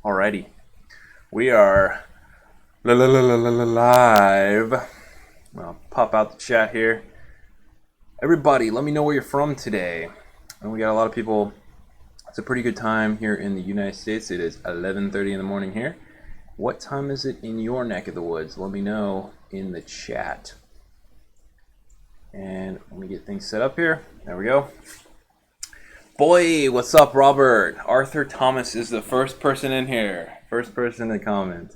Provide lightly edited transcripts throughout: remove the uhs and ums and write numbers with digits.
Alrighty, we are live. I'll pop out the chat here. Everybody, let me know where you're from today. And we got a lot of people. It's a pretty good time here in the United States. It is 11:30 in the morning here. What time is it in your neck of the woods? Let me know in the chat. And let me get things set up here. There we go. Boy, what's up, Robert? Arthur Thomas is the first person in here. First person to comment.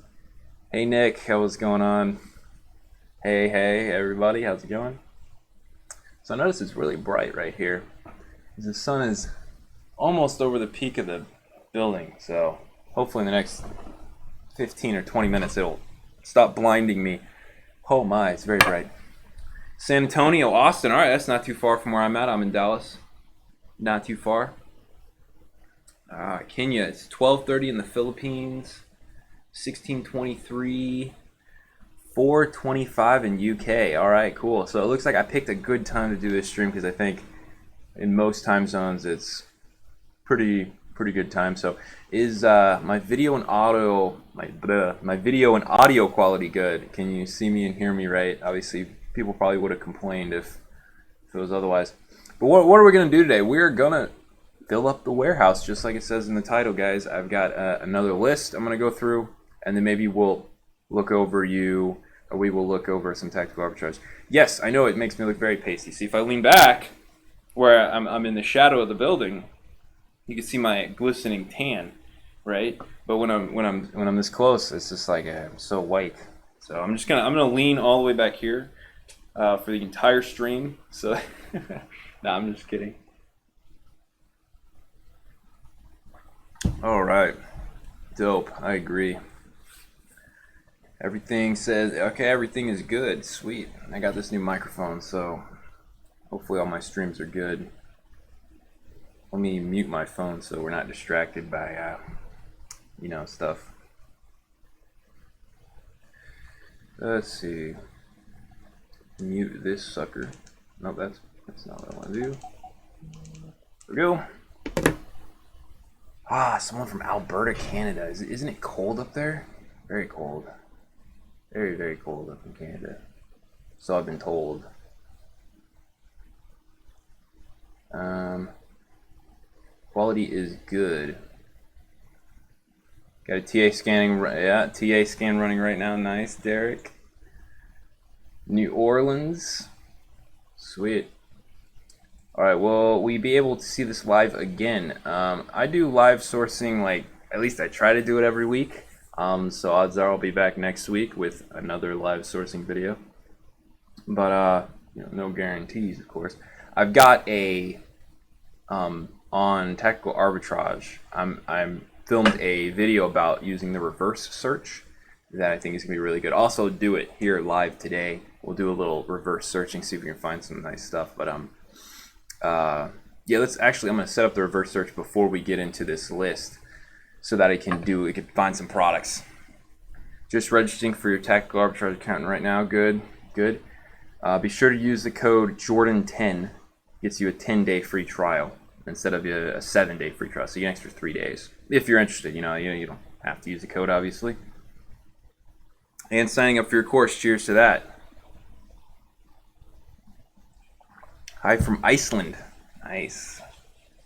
Hey, Nick, how's going on? Hey, everybody, how's it going? So I notice it's really bright right here. The sun is almost over the peak of the building, so hopefully in the next 15 or 20 minutes it'll stop blinding me. Oh my, it's very bright. San Antonio, Austin, all right, that's not too far from where I'm at. I'm in Dallas. Not too far. Kenya, it's 12:30 in the Philippines, 16:23, 4:25 in UK. All right, cool. So it looks like I picked a good time to do this stream because I think in most time zones it's pretty good time. So is my video and audio my video and audio quality good? Can you see me and hear me right? Obviously, people probably would have complained if it was otherwise. But what are we going to do today? We're going to fill up the warehouse, just like it says in the title, guys. I've got another list I'm going to go through, and then maybe we'll look over we will look over some tactical arbitrage. Yes, I know it makes me look very pasty. See, if I lean back, where I'm in the shadow of the building, you can see my glistening tan, right? But when I'm this close, it's just like I'm so white. So I'm gonna lean all the way back here for the entire stream. So. No, I'm just kidding. All right. Dope. I agree. Everything says, okay, everything is good. Sweet. I got this new microphone, so hopefully all my streams are good. Let me mute my phone so we're not distracted by, stuff. Let's see. Mute this sucker. No, that's not what I want to do. There we go. Someone from Alberta, Canada. Isn't it cold up there? Very cold. Very cold up in Canada. So I've been told. Quality is good. Got a TA scanning. Yeah, TA scan running right now. Nice, Derek. New Orleans. Sweet. Alright, will we be able to see this live again? I do live sourcing, like, at least I try to do it every week. So odds are I'll be back next week with another live sourcing video. But, no guarantees, of course. I've got on tactical arbitrage, I'm filmed a video about using the reverse search that I think is going to be really good. Also do it here live today. We'll do a little reverse searching, see if we can find some nice stuff. But, I'm going to set up the reverse search before we get into this list so that it can find some products. Just registering for your tactical arbitrage account right now. Good. Be sure to use the code Jordan10. Gets you a 10-day free trial instead of a 7-day free trial. So you get an extra 3 days. If you're interested, you don't have to use the code, obviously. And signing up for your course, cheers to that. Hi from Iceland. Nice.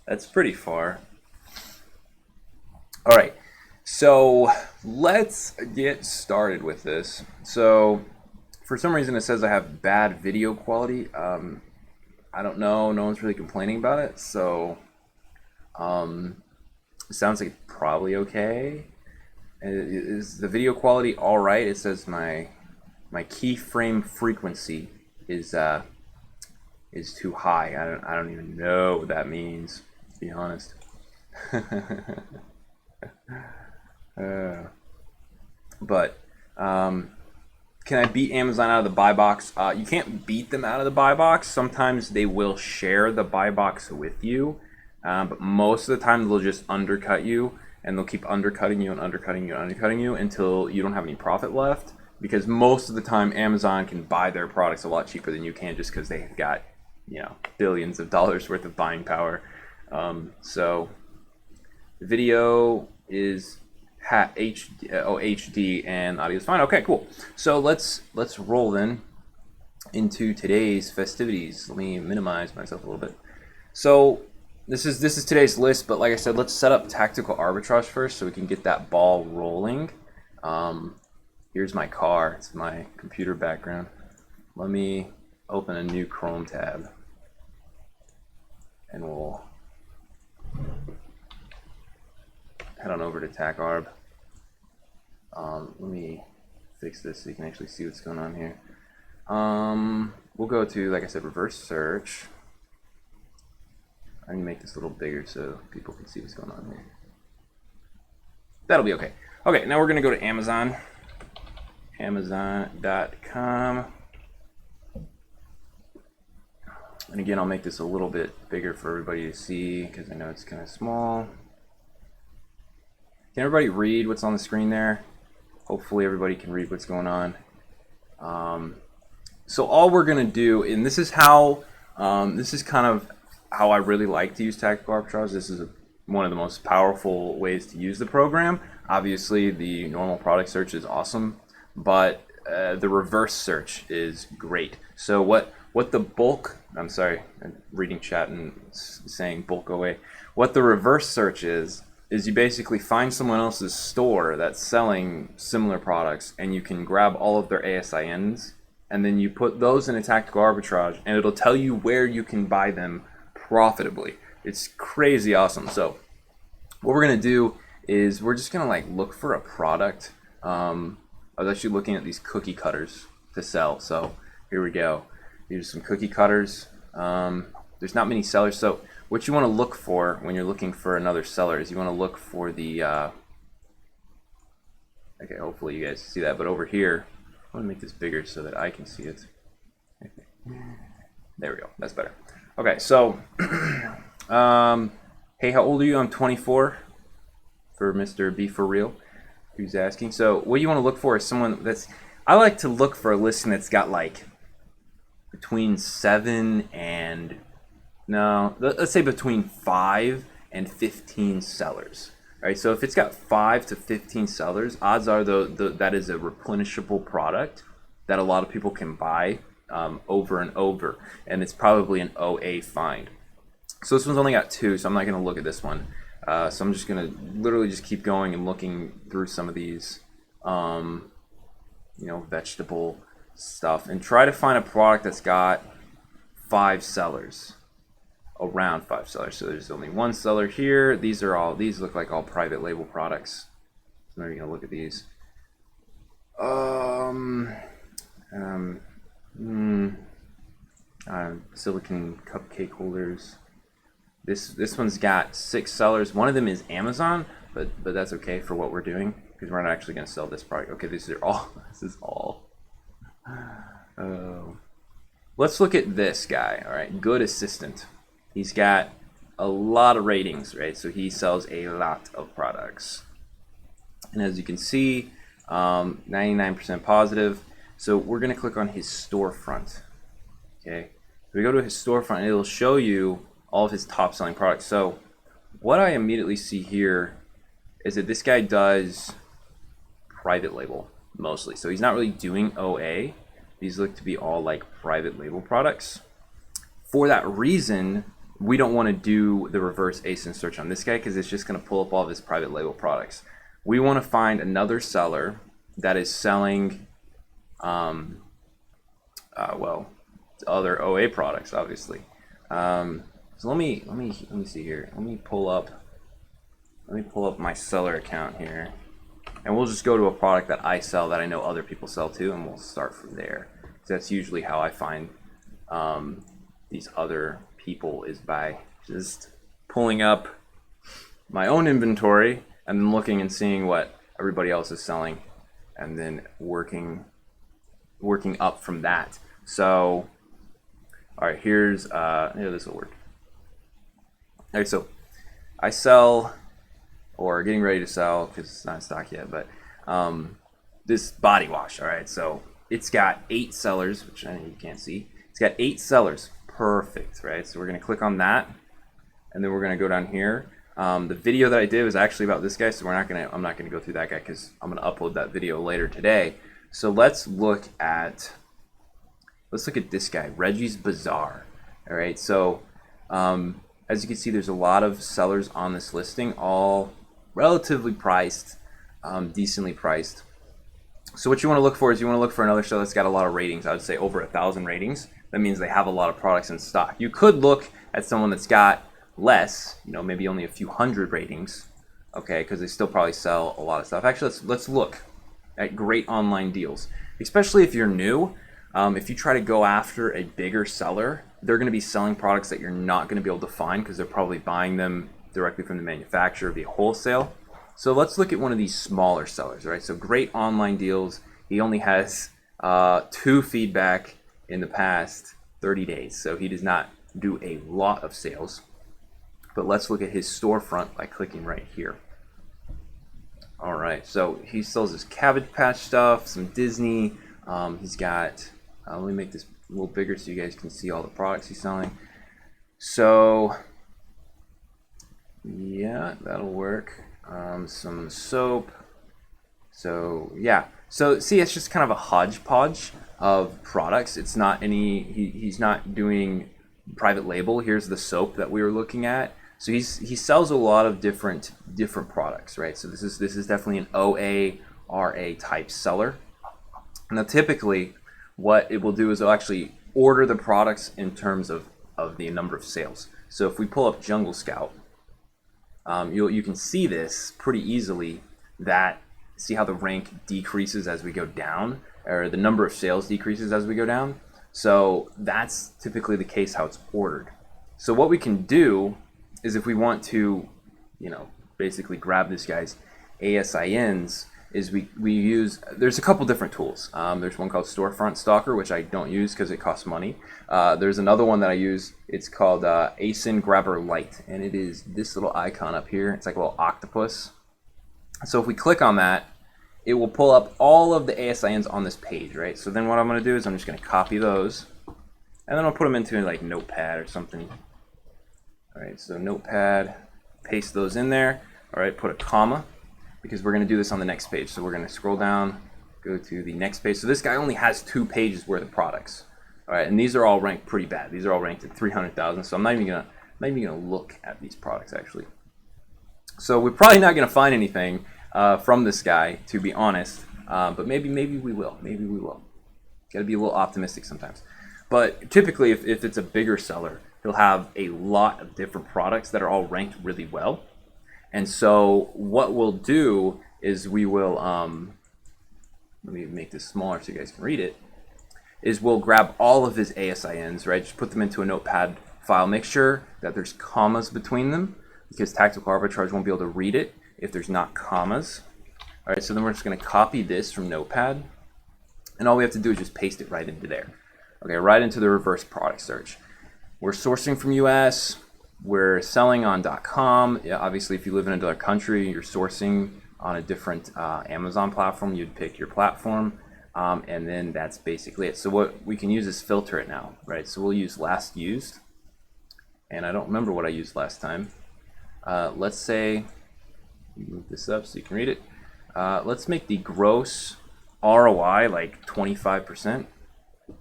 That's pretty far. All right. So let's get started with this. So for some reason it says I have bad video quality. I don't know. No one's really complaining about it. So it sounds like it's probably okay. Is the video quality all right? It says my keyframe frequency is too high. I don't even know what that means, to be honest. But can I beat Amazon out of the buy box? You can't beat them out of the buy box. Sometimes they will share the buy box with you, but most of the time they'll just undercut you, and they'll keep undercutting you and undercutting you and undercutting you until you don't have any profit left. Because most of the time Amazon can buy their products a lot cheaper than you can, just because they've got billions of dollars worth of buying power. So the video is HD and audio is fine. Okay, cool. So let's roll then into today's festivities. Let me minimize myself a little bit. So this is today's list, but like I said, let's set up tactical arbitrage first so we can get that ball rolling. Here's my car. It's my computer background. Let me open a new Chrome tab, and we'll head on over to TacArb. Let me fix this so you can actually see what's going on here. We'll go to, like I said, reverse search. I need to make this a little bigger so people can see what's going on here. That'll be okay. Okay, now we're going to go to Amazon. Amazon.com. And again, I'll make this a little bit bigger for everybody to see because I know it's kind of small. Can everybody read what's on the screen there? Hopefully everybody can read what's going on. So all we're going to do, and this is how, this is kind of how I really like to use tactical arbitrage. This is one of the most powerful ways to use the program. Obviously, the normal product search is awesome, but the reverse search is great. So what the bulk, I'm sorry, I'm reading chat and saying bulk away. What the reverse search is you basically find someone else's store that's selling similar products, and you can grab all of their ASINs, and then you put those in a tactical arbitrage, and it'll tell you where you can buy them profitably. It's crazy awesome. So what we're gonna do is we're just gonna like look for a product. I was actually looking at these cookie cutters to sell. So here we go. Here's some cookie cutters. There's not many sellers. So what you want to look for when you're looking for another seller is you want to look for the, okay, hopefully you guys see that, but over here, I want to make this bigger so that I can see it. There we go, that's better. Okay, so, hey, how old are you? I'm 24, for Mr. Be For Real, who's asking. So what you want to look for is someone that's, I like to look for a listing that's got like between 7 and, no, let's say between 5 and 15 sellers. All right, so if it's got 5 to 15 sellers, odds are that is a replenishable product that a lot of people can buy over and over, and it's probably an OA find. So this one's only got 2, so I'm not going to look at this one. So I'm just going to literally just keep going and looking through some of these, you know, vegetable stuff, and try to find a product that's got 5 sellers. Around 5 sellers. So there's only 1 seller here. These look like all private label products. So now you're gonna look at these. Silicon cupcake holders. This one's got 6 sellers. One of them is Amazon, but that's okay for what we're doing because we're not actually gonna sell this product. Okay, these are all. This is all. Let's look at this guy. All right, Good Assistant. He's got a lot of ratings, right? So he sells a lot of products. And as you can see, 99% positive. So we're gonna click on his storefront, okay? If we go to his storefront, it'll show you all of his top selling products. So what I immediately see here is that this guy does private label mostly. So he's not really doing OA. These look to be all like private label products. For that reason, we don't want to do the reverse ASIN search on this guy because it's just going to pull up all of his private label products. We want to find another seller that is selling, well, other OA products, obviously. So let me see here. Let me pull up my seller account here, and we'll just go to a product that I sell that I know other people sell too, and we'll start from there. So that's usually how I find these other people, is by just pulling up my own inventory and then looking and seeing what everybody else is selling, and then working up from that. So, all right, here's this will work. All right, so I sell, or getting ready to sell because it's not in stock yet, but this body wash. All right, so it's got 8 sellers, which I know you can't see. It's got 8 sellers. Perfect, right? So we're going to click on that, and then we're going to go down here. The video that I did was actually about this guy, so I'm not gonna go through that guy because I'm gonna upload that video later today. So let's look at this guy, Reggie's Bazaar. All right, so as you can see, there's a lot of sellers on this listing, all relatively priced, decently priced. So what you want to look for is you want to look for another seller that's got a lot of ratings. I would say over 1,000 ratings. That means they have a lot of products in stock. You could look at someone that's got less, maybe only a few hundred ratings, okay, because they still probably sell a lot of stuff. Actually, let's look at great online deals, especially if you're new. If you try to go after a bigger seller, they're going to be selling products that you're not going to be able to find because they're probably buying them directly from the manufacturer via wholesale. So let's look at one of these smaller sellers, right? So great online deals. He only has 2 feedback in the past 30 days. So he does not do a lot of sales. But let's look at his storefront by clicking right here. All right, so he sells his Cabbage Patch stuff, some Disney. He's got, let me make this a little bigger so you guys can see all the products he's selling. So yeah, that'll work. Some soap. So yeah, so see, it's just kind of a hodgepodge of products. It's not he's not doing private label. Here's the soap that we were looking at. So he sells a lot of different products, right? So this is definitely an OA/RA type seller. Now typically what it will do is it'll actually order the products in terms of the number of sales. So if we pull up Jungle Scout, you can see this pretty easily, that see how the rank decreases as we go down, or the number of sales decreases as we go down. So that's typically the case how it's ordered. So what we can do is, if we want to, basically grab this guy's ASINs, is we use, there's a couple different tools. There's one called Storefront Stalker, which I don't use because it costs money. There's another one that I use. It's called ASIN Grabber Lite, and it is this little icon up here. It's like a little octopus. So if we click on that, it will pull up all of the ASINs on this page, right? So then what I'm going to do is I'm just going to copy those, and then I'll put them into like Notepad or something. All right, so Notepad, paste those in there. All right, put a comma, because we're going to do this on the next page. So we're going to scroll down, go to the next page. So this guy only has 2 pages worth of products. All right, and these are all ranked pretty bad. These are all ranked at 300,000. So I'm not even gonna look at these products actually. So we're probably not gonna find anything from this guy, to be honest. But maybe we will. Maybe we will. Got to be a little optimistic sometimes. But typically, if it's a bigger seller, he'll have a lot of different products that are all ranked really well. And so what we'll do is we will, let me make this smaller so you guys can read it, is we'll grab all of his ASINs, right? Just put them into a Notepad file. Make sure that there's commas between them, because Tactical Arbitrage won't be able to read it if there's not commas. All right, so then we're just going to copy this from Notepad, and all we have to do is just paste it right into there. Okay, right into the reverse product search. We're sourcing from US. We're selling on .com. Yeah, obviously, if you live in another country, you're sourcing on a different Amazon platform, you'd pick your platform, and then that's basically it. So what we can use is filter it now, right? So we'll use last used, and I don't remember what I used last time. Let's say, move this up so you can read it. Let's make the gross ROI like 25%.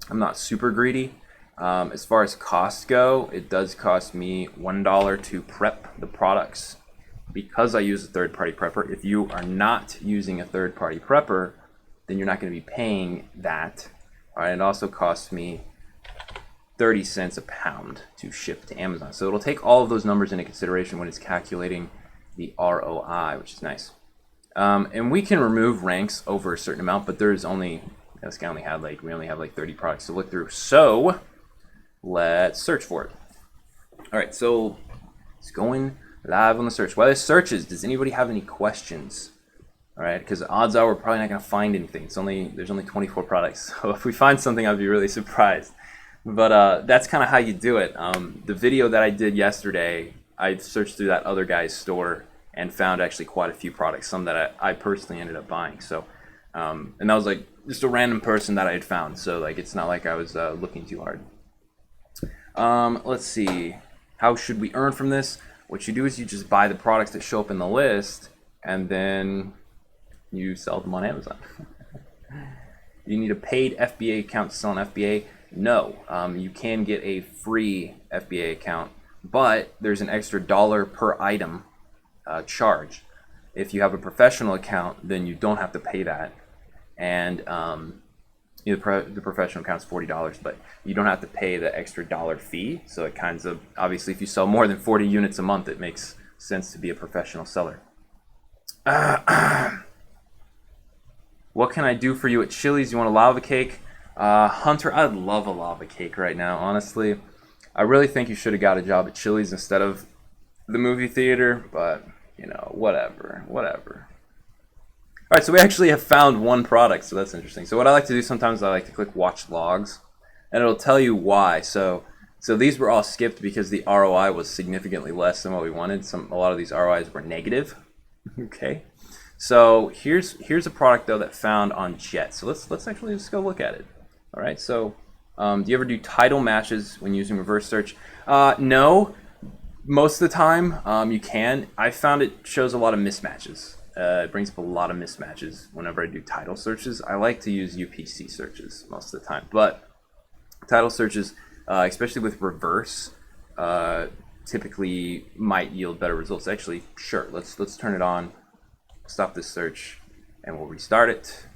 I'm not super greedy. As far as costs go, it does cost me $1 to prep the products because I use a third-party prepper. If you are not using a third-party prepper, then you're not going to be paying that. All right, it also costs me 30 cents a pound to ship to Amazon. So it'll take all of those numbers into consideration when it's calculating the ROI, which is nice. And we can remove ranks over a certain amount, but there's only, this guy only had we only have like 30 products to look through. So let's search for it. All right, so it's going live on the search. While this searches, does anybody have any questions? All right, because odds are we're probably not going to find anything. There's only 24 products. So if we find something, I'd be really surprised. But that's kind of how you do it. The video that I did yesterday, I searched through that other guy's store and found actually quite a few products, some that I personally ended up buying. So, and that was like just a random person that I had found. So like it's not like I was looking too hard. Let's see. How should we earn from this? what you do is you just buy the products that show up in the list, and then you sell them on Amazon. You need a paid FBA account to sell an FBA? No. You can get a free FBA account, but there's an extra $1 per item charge. If you have a professional account, then you don't have to pay that. And the professional account's $40, but you don't have to pay the extra $1 fee. So it kinds of, obviously, if you sell more than 40 units a month, it makes sense to be a professional seller. What can I do for you at Chili's? You want a lava cake? Hunter, I'd love a lava cake right now, honestly. I really think you should have got a job at Chili's instead of the movie theater, but, you know, whatever. All right, so we actually have found one product, so that's interesting. So what I like to do sometimes, I like to click watch logs, and it'll tell you why. So these were all skipped because the ROI was significantly less than what we wanted. A lot of these ROIs were negative. Okay, so here's a product though that found on Jet. So let's actually just go look at it. All right, so do you ever do title matches when using reverse search? No, most of the time you can. I found it shows a lot of mismatches. It brings up a lot of mismatches whenever I do title searches. I like to use UPC searches most of the time, but title searches, especially with reverse, typically might yield better results. Actually, sure, let's turn it on, stop this search, and we'll restart it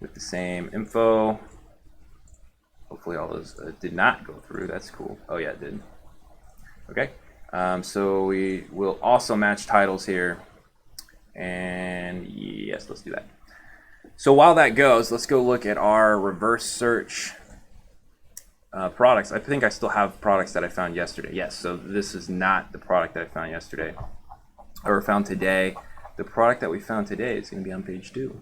with the same info. Hopefully all those did not go through. That's cool. Oh yeah, it did. Okay, so we will also match titles here. And yes, let's do that. So while that goes, let's go look at our reverse search products. I think I still have products that I found yesterday. Yes, so this is not the product that I found yesterday or found today. The product that we found today is going to be on page 2.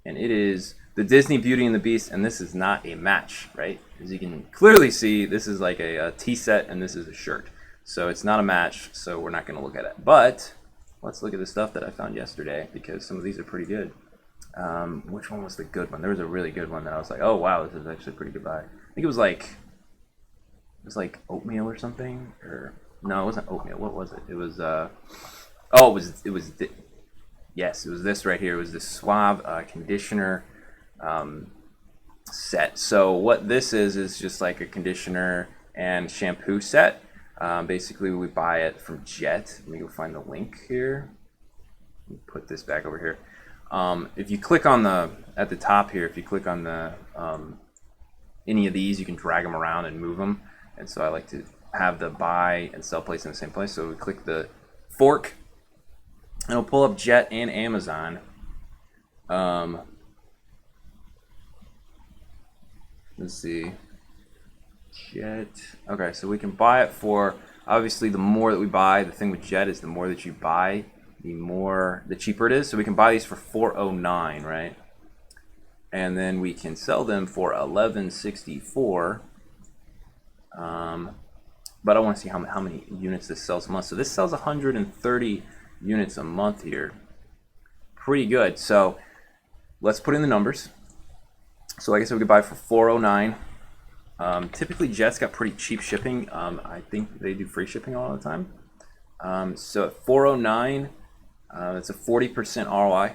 And it is the Disney Beauty and the Beast, and this is not a match, right? As you can clearly see, this is like a tea set and this is a shirt. So it's not a match, so we're not going to look at it. But let's look at the stuff that I found yesterday because some of these are pretty good. Which one was the good one? There was a really good one that I was like, oh wow, this is actually a pretty good buy. I think it was like oatmeal or something, or no, it wasn't oatmeal. What was it? It was yes, it was this right here. It was the Suave conditioner set. So what this is just like a conditioner and shampoo set. Basically, we buy it from Jet. Let me go find the link here. Put this back over here. If you click on at the top here, if you click on the any of these, you can drag them around and move them. And so I like to have the buy and sell place in the same place. So we click the fork, and it'll pull up Jet and Amazon. Let's see. Jet. Okay, so we can buy it for, obviously the more that we buy, the thing with Jet is the more that you buy, the cheaper it is. So we can buy these for $4.09, right? And then we can sell them for $11.64. But I want to see how many units this sells a month. So this sells 130 units a month here. Pretty good. So let's put in the numbers. So like I said, we could buy for $4.09. Typically Jet's got pretty cheap shipping. I think they do free shipping all the time. So at $4.09, that's a 40% ROI.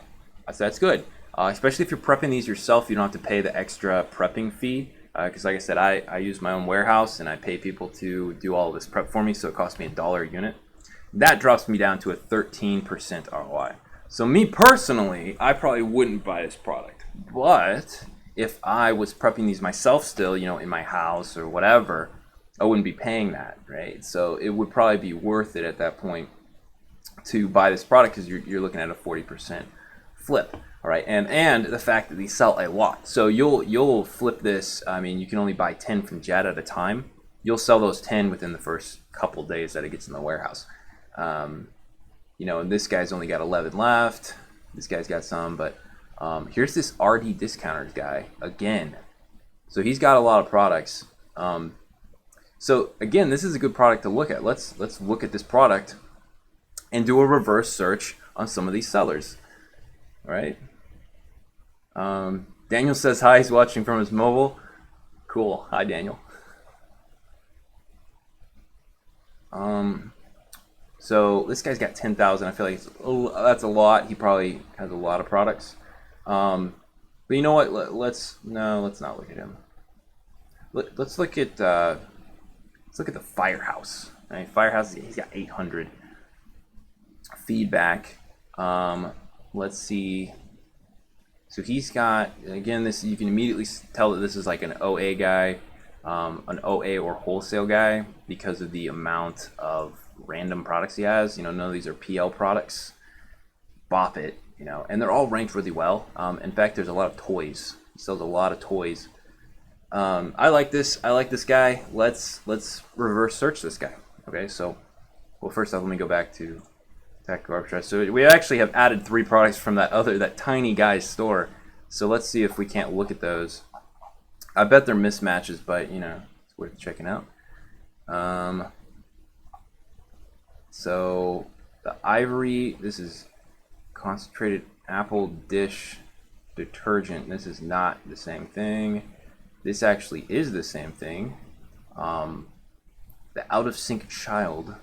So that's good. Especially if you're prepping these yourself, you don't have to pay the extra prepping fee. Because like I said, I use my own warehouse and I pay people to do all of this prep for me, so it costs me $1 a unit. That drops me down to a 13% ROI. So me personally, I probably wouldn't buy this product. But if I was prepping these myself still, you know, in my house or whatever, I wouldn't be paying that, right? So it would probably be worth it at that point to buy this product because you're looking at a 40% flip. All right, and the fact that these sell a lot. So you'll flip this. I mean, you can only buy 10 from Jet at a time. You'll sell those 10 within the first couple days that it gets in the warehouse. You know, and this guy's only got 11 left. This guy's got some, but here's this RD Discounters guy again. So he's got a lot of products. So again, this is a good product to look at. Let's look at this product and do a reverse search on some of these sellers. All right. Daniel says hi. He's watching from his mobile. Cool. Hi, Daniel. So this guy's got 10,000. I feel like that's a lot. He probably has a lot of products. But you know what? Let's not look at him. Let's look at the Firehouse. Right? Firehouse, he's got 800 feedback. Let's see. So he's got, again, this, you can immediately tell that this is like an OA guy, an OA or wholesale guy, because of the amount of random products he has. You know, none of these are PL products. Bop it, you know, and they're all ranked really well. In fact, there's a lot of toys. He sells a lot of toys. I like this guy. Let's reverse search this guy. Okay, so, well, first off, let me go back to Tactical Arbitrage. So we actually have added 3 products from that tiny guy's store. So let's see if we can't look at those. I bet they're mismatches, but you know, it's worth checking out. So the Ivory, this is concentrated apple dish detergent. This is not the same thing. This actually is the same thing. The Out of Sync Child.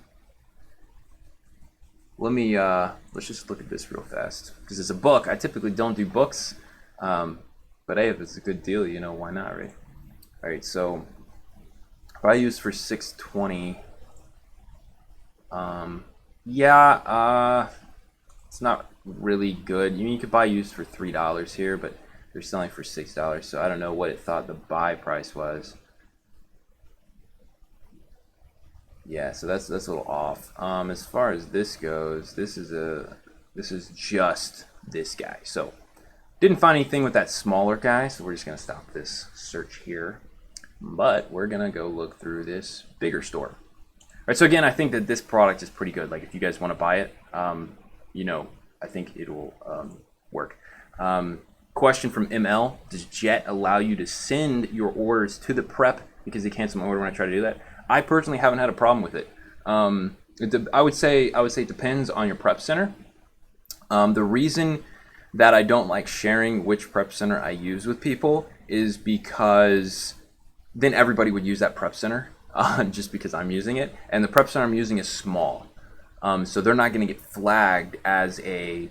Let's just look at this real fast, because it's a book. I typically don't do books, but hey, if it's a good deal, you know, why not, right? All right, so if I use for 620, it's not really good. You could buy used for $3 here, but they're selling for $6, so I don't know what it thought the buy price was. Yeah, so that's a little off. As far as this goes, this is just this guy. So didn't find anything with that smaller guy, so we're just gonna stop this search here. But we're gonna go look through this bigger store. All right, so again, I think that this product is pretty good. Like if you guys want to buy it, you know, I think it will work. Question from ML: does Jet allow you to send your orders to the prep because they cancel my order when I try to do that? I personally haven't had a problem with it. I would say it depends on your prep center. The reason that I don't like sharing which prep center I use with people is because then everybody would use that prep center just because I'm using it, and the prep center I'm using is small, so they're not going to get flagged as a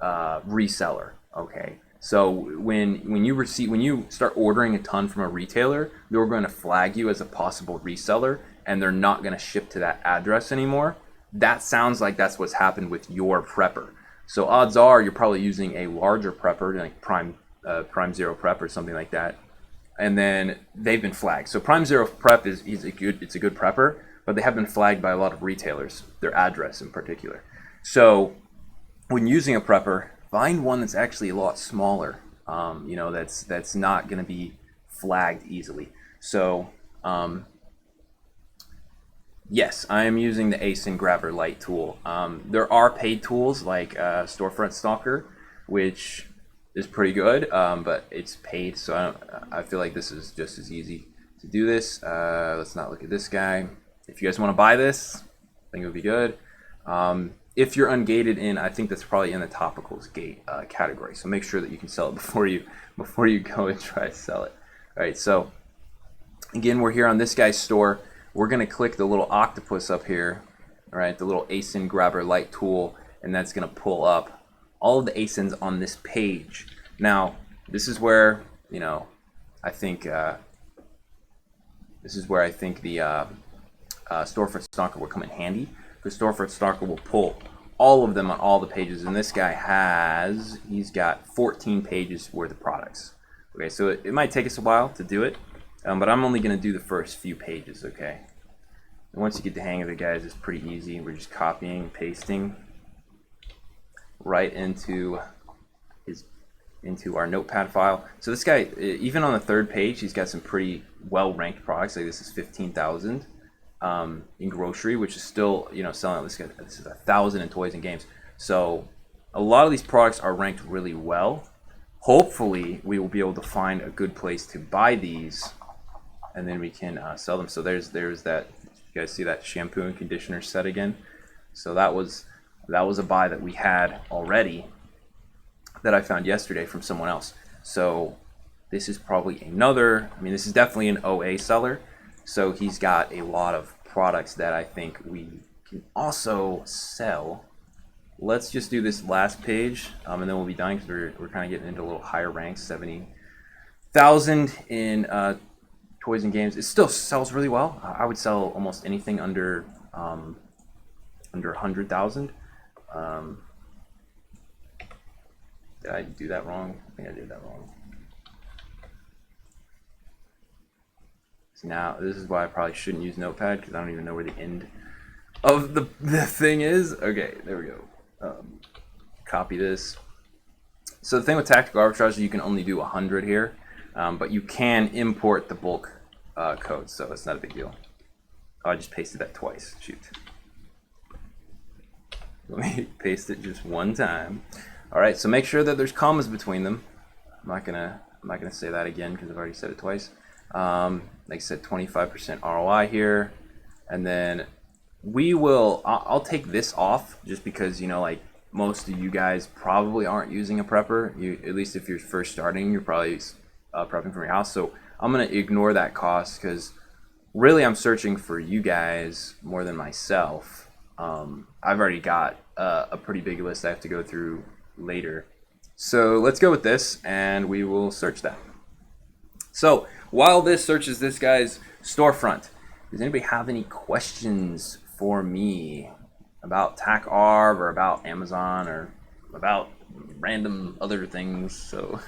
reseller. Okay. So when you start ordering a ton from a retailer, they're going to flag you as a possible reseller, and they're not going to ship to that address anymore. That sounds like that's what's happened with your prepper. So odds are you're probably using a larger prepper, like Prime Zero Prep or something like that, and then they've been flagged. So Prime Zero Prep it's a good prepper, but they have been flagged by a lot of retailers, their address in particular. So when using a prepper, find one that's actually a lot smaller, that's not going to be flagged easily. So, yes, I am using the ASIN Grabber Lite tool. There are paid tools like Storefront Stalker, which is pretty good, but it's paid, so I feel like this is just as easy to do this. Let's not look at this guy. If you guys want to buy this, I think it would be good. If you're ungated in, I think that's probably in the topicals gate category. So make sure that you can sell it before you go and try to sell it. All right, so again, we're here on this guy's store. We're gonna click the little octopus up here, all right, the little ASIN Grabber Lite tool, and that's gonna pull up all of the ASINs on this page. Now, this is where I think the Storefront Stalker will come in handy. The Storefront Stalker will pull all of them on all the pages, and this guy he's got 14 pages worth of products. Okay, so it might take us a while to do it, but I'm only going to do the first few pages. Okay, and once you get the hang of it, guys, it's pretty easy. We're just copying and pasting right into our notepad file. So this guy, even on the third page, he's got some pretty well-ranked products. Like this is 15,000. In grocery, which is still selling. This is 1,000 in toys and games. So a lot of these products are ranked really well. Hopefully we will be able to find a good place to buy these, and then we can sell them. So there's that. You guys see that shampoo and conditioner set again? So that was a buy that we had already that I found yesterday from someone else. So this is probably another. I mean, this is definitely an OA seller. So he's got a lot of products that I think we Also sell. Let's just do this last page, and then we'll be done because we're kind of getting into a little higher ranks. 70,000 in toys and games. It still sells really well. I would sell almost anything under 100,000. Did I do that wrong? I think I did that wrong. So now this is why I probably shouldn't use Notepad, because I don't even know where the end of the thing is. Okay, there we go. Copy this. So the thing with tactical arbitrage is you can only do 100 here, but you can import the bulk code, so it's not a big deal. Oh, I just pasted that twice. Shoot. Let me paste it just one time. All right, so make sure that there's commas between them. I'm not gonna say that again because I've already said it twice. Like I said, 25% ROI here, and then I'll take this off just because, you know, like most of you guys probably aren't using a prepper. At least if you're first starting, you're probably prepping from your house. So I'm gonna ignore that cost because really I'm searching for you guys more than myself. I've already got a pretty big list I have to go through later. So let's go with this and we will search that. So while this searches this guy's storefront, does anybody have any questions for me about TAC-ARB or about Amazon or about random other things? So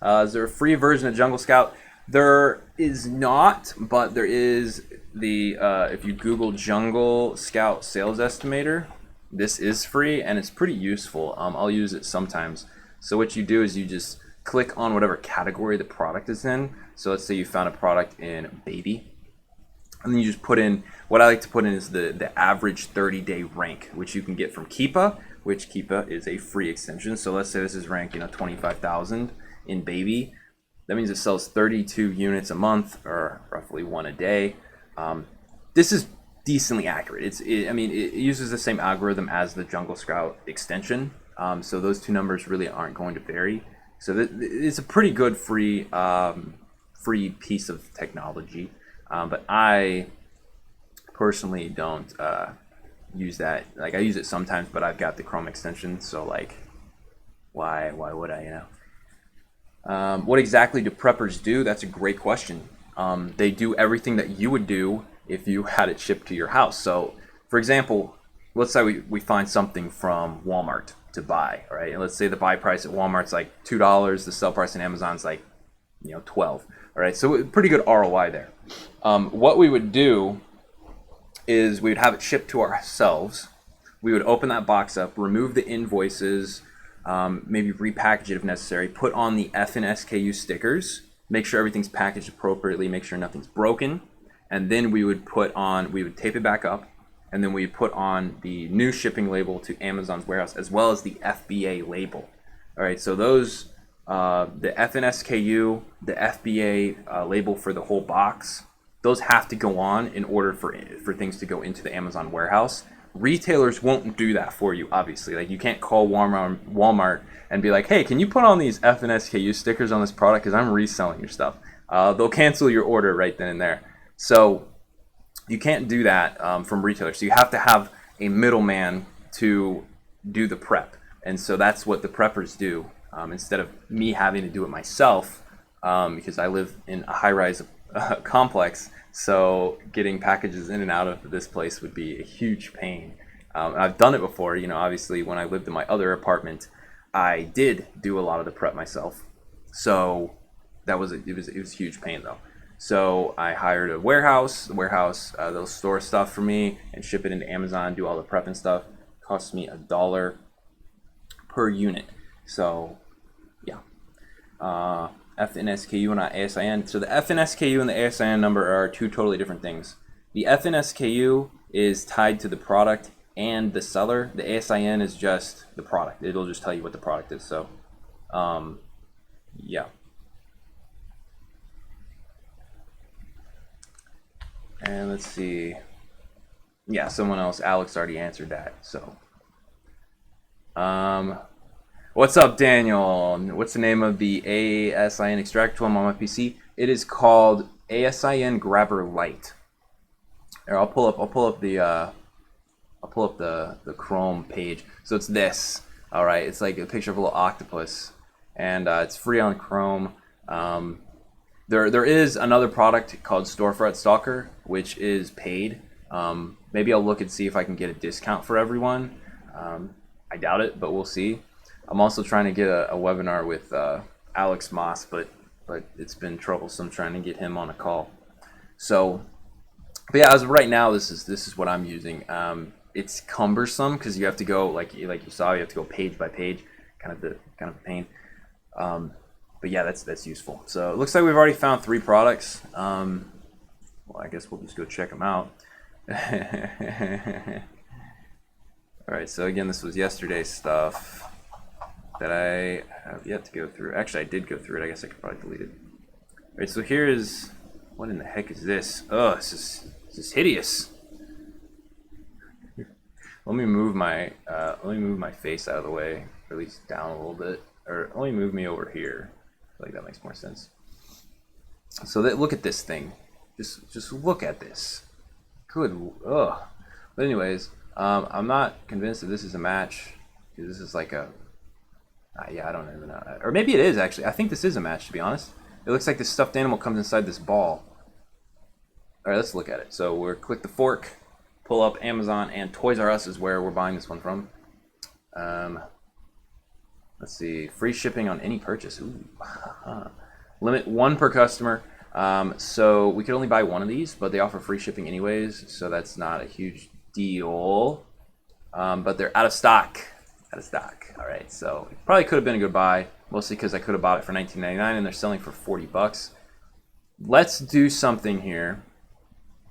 is there a free version of Jungle Scout? There is not, but there is the if you Google Jungle Scout Sales Estimator, this is free and it's pretty useful. I'll use it sometimes. So what you do is you just click on whatever category the product is in. So let's say you found a product in baby, and then you just put in, what I like to put in is the average 30-day rank, which you can get from Keepa, which Keepa is a free extension. So let's say this is ranked, 25,000 in baby. That means it sells 32 units a month, or roughly one a day. This is decently accurate. It uses the same algorithm as the Jungle Scout extension. So those two numbers really aren't going to vary. So it's a pretty good free piece of technology. But I personally don't use that. Like, I use it sometimes, but I've got the Chrome extension, so like, why would I? What exactly do preppers do? That's a great question. They do everything that you would do if you had it shipped to your house. So, for example, let's say we find something from Walmart to buy, right? And let's say the buy price at Walmart's like $2, the sell price on Amazon's like, 12. All right, so pretty good ROI there. What we would do is we would have it shipped to ourselves. We would open that box up, remove the invoices, maybe repackage it if necessary, put on the FN SKU stickers, make sure everything's packaged appropriately, make sure nothing's broken, and then we would tape it back up, and then we put on the new shipping label to Amazon's warehouse, as well as the FBA label. All right, so those, the FN SKU, the FBA label for the whole box, those have to go on in order for things to go into the Amazon warehouse. Retailers won't do that for you, obviously. Like, you can't call Walmart and be like, hey, can you put on these FN SKU stickers on this product because I'm reselling your stuff. They'll cancel your order right then and there. So you can't do that from retailers. So you have to have a middleman to do the prep. And so that's what the preppers do, instead of me having to do it myself, because I live in a high-rise complex. So getting packages in and out of this place would be a huge pain. I've done it before, obviously when I lived in my other apartment, I did do a lot of the prep myself. So it was a huge pain though. So I hired a warehouse. The warehouse, they'll store stuff for me and ship it into Amazon, do all the prep and stuff. It costs me $1 per unit. So yeah. FN SKU and not ASIN. So the FN SKU and the ASIN number are two totally different things. The FN SKU is tied to the product and the seller. The ASIN is just the product. It'll just tell you what the product is. So, yeah. And let's see. Yeah, someone else, Alex, already answered that. So, what's up, Daniel? What's the name of the ASIN extract tool on my PC? It is called ASIN Grabber Lite. Here, I'll pull up the I'll pull up the Chrome page. So it's this. All right, it's like a picture of a little octopus, and it's free on Chrome. There is another product called Storefront Stalker, which is paid. Maybe I'll look and see if I can get a discount for everyone. I doubt it, but we'll see. I'm also trying to get a webinar with Alex Moss, but it's been troublesome trying to get him on a call. So, but yeah, as of right now, this is what I'm using. It's cumbersome because you have to go like you saw, you have to go page by page, kind of a pain. But yeah, that's useful. So it looks like we've already found 3 products. Well, I guess we'll just go check them out. All right, so again, this was yesterday's stuff that I have yet to go through. Actually, I did go through it. I guess I could probably delete it. All right, so here is, what in the heck is this? Oh, this is hideous. Let me move my face out of the way, or at least down a little bit, or let me move me over here. I feel like that makes more sense. So look at this thing. Just look at this. Good. Ugh. But anyways, I'm not convinced that this is a match, because this is like a. Yeah, I don't even know. Or maybe it is actually. I think this is a match, to be honest. It looks like this stuffed animal comes inside this ball. All right, let's look at it. So we'll click the fork, pull up Amazon, and Toys R Us is where we're buying this one from. Let's see, free shipping on any purchase. Ooh. Limit 1 per customer. So we could only buy 1 of these, but they offer free shipping anyways, so that's not a huge deal. But they're out of stock. Out of stock. All right, so it probably could have been a good buy, mostly because I could have bought it for $19.99 and they're selling for 40 bucks. Let's do something here.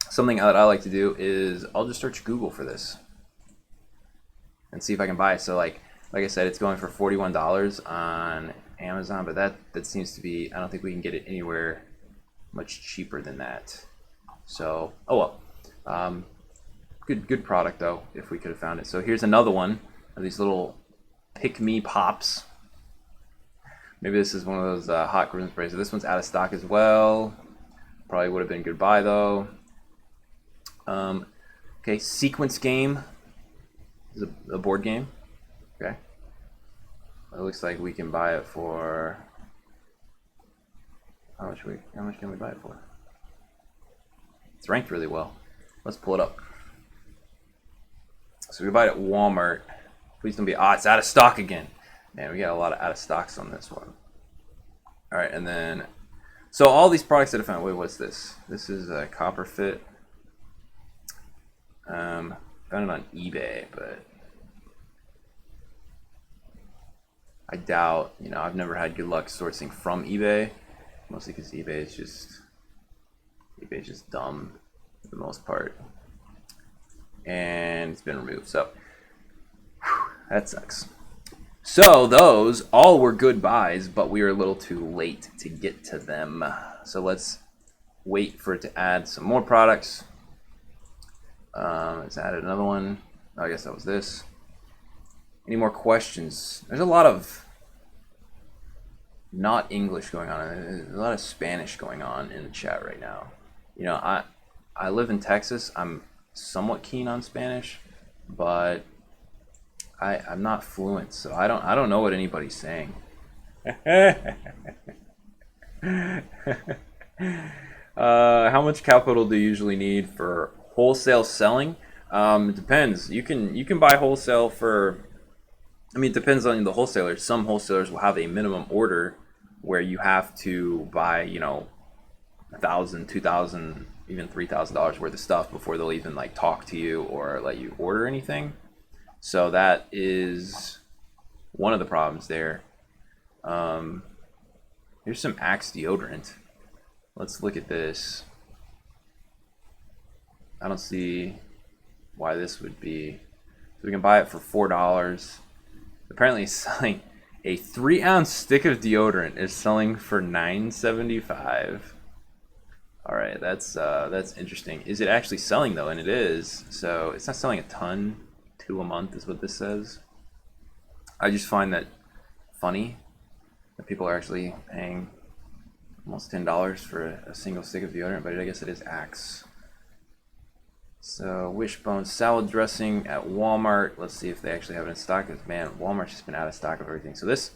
Something that I like to do is I'll just search Google for this and see if I can buy it. So like I said, it's going for $41 on Amazon, but that seems to be, I don't think we can get it anywhere much cheaper than that. So, oh well. Good product though, if we could have found it. So here's another one of these little Pick Me Pops. Maybe this is one of those hot groom sprays. So this one's out of stock as well. Probably would have been good buy though. Okay, Sequence Game is a board game. Okay, it looks like we can buy it for how much can we buy it for? It's ranked really well. Let's pull it up. So we buy it at Walmart. Please don't be, it's out of stock again. Man, we got a lot of out of stocks on this one. All right, and then, so all these products that I found, wait, what's this? This is a Copper Fit. Found it on eBay, but I doubt, I've never had good luck sourcing from eBay, mostly because eBay is just dumb for the most part. And it's been removed, so that sucks. So those all were good buys, but we were a little too late to get to them. So let's wait for it to add some more products. It's added another one. Oh, I guess that was this. Any more questions? There's a lot of not English going on. There's a lot of Spanish going on in the chat right now. I live in Texas. I'm somewhat keen on Spanish, but I'm not fluent, so I don't know what anybody's saying. How much capital do you usually need for wholesale selling? It depends. You can buy wholesale for, it depends on the wholesaler. Some wholesalers will have a minimum order where you have to buy, $1,000, $2,000, even $3,000 worth of stuff before they'll even talk to you or let you order anything. So that is one of the problems there. Here's some Axe deodorant. Let's look at this. I don't see why this would be. So we can buy it for $4. Apparently it's selling a 3-ounce stick of deodorant is selling for $9.75. All right, that's interesting. Is it actually selling though? And it is. So it's not selling a ton. 2 a month is what this says. I just find that funny that people are actually paying almost $10 for a single stick of deodorant, but I guess it is Axe. So Wishbone salad dressing at Walmart. Let's see if they actually have it in stock. Because man, Walmart's just been out of stock of everything. So this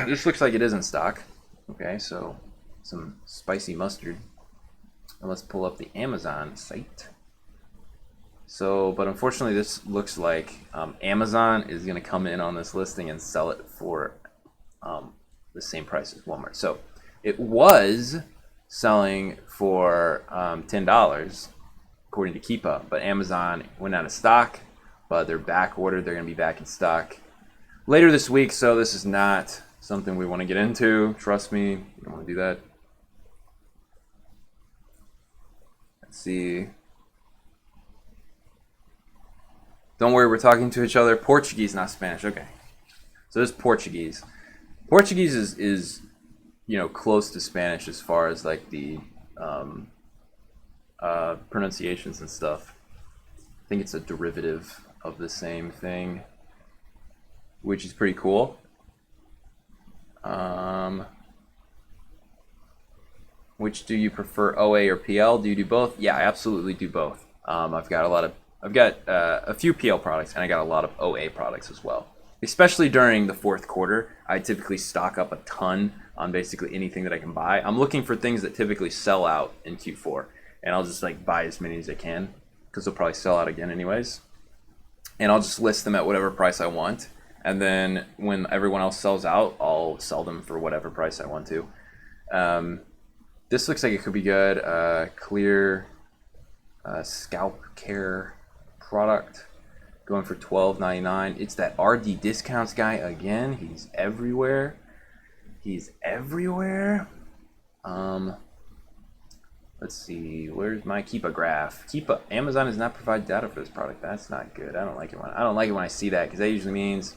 this looks like it is in stock. Okay, so some spicy mustard. And let's pull up the Amazon site. So, but unfortunately, this looks like Amazon is going to come in on this listing and sell it for the same price as Walmart. So it was selling for $10 according to Keepa, but Amazon went out of stock, but they're back ordered. They're going to be back in stock later this week. So this is not something we want to get into. Trust me, we don't want to do that. Let's see. Don't worry, we're talking to each other. Portuguese, not Spanish. Okay. So this is Portuguese. Portuguese is close to Spanish as far as like the pronunciations and stuff. I think it's a derivative of the same thing, which is pretty cool. Which do you prefer, OA or PL? Do you do both? Yeah, I absolutely do both. I've got a few PL products, and I got a lot of OA products as well. Especially during the fourth quarter, I typically stock up a ton on basically anything that I can buy. I'm looking for things that typically sell out in Q4, and I'll just like buy as many as I can because they'll probably sell out again anyways. And I'll just list them at whatever price I want, and then when everyone else sells out, I'll sell them for whatever price I want to. This looks like it could be good. Clear scalp care product going for $12.99. It's that RD Discounts guy again. He's everywhere. Let's see, where's my Keepa graph? Keepa, Amazon does not provide data for this product. That's not good. I don't like it when I see that, because that usually means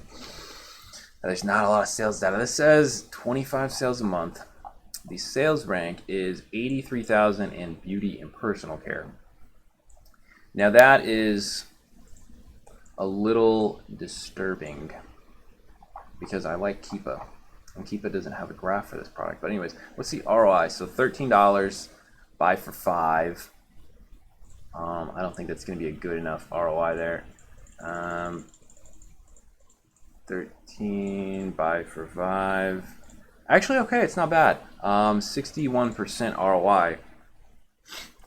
that there's not a lot of sales data. This says 25 sales a month. The sales rank is 83,000 in beauty and personal care. Now that is a little disturbing because I like Keepa, and Keepa doesn't have a graph for this product. But anyways, what's the ROI? So $13, buy for $5. I don't think that's going to be a good enough ROI there. 13, buy for $5. Actually, okay, it's not bad. 61% ROI.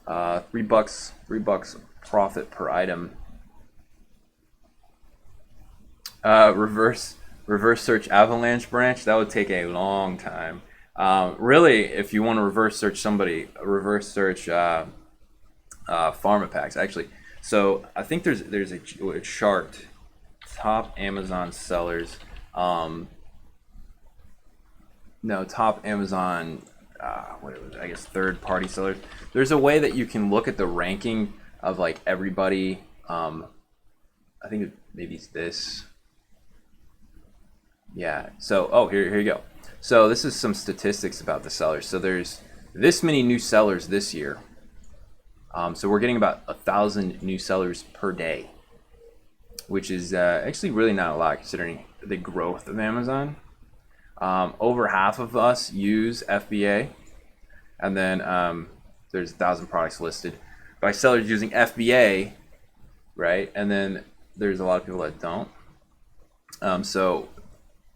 $3 profit per item. Reverse search avalanche branch, that would take a long time. Really, if you want to reverse search somebody, reverse search pharma packs actually. So I think there's a chart, top Amazon sellers. No, top Amazon, I guess third-party sellers. There's a way that you can look at the ranking of like everybody. I think maybe it's this. Yeah. So, here you go. So this is some statistics about the sellers. So there's this many new sellers this year. So we're getting about 1,000 new sellers per day, which is actually really not a lot considering the growth of Amazon. Over half of us use FBA, and then there's 1,000 products listed by sellers using FBA, right? And then there's a lot of people that don't. So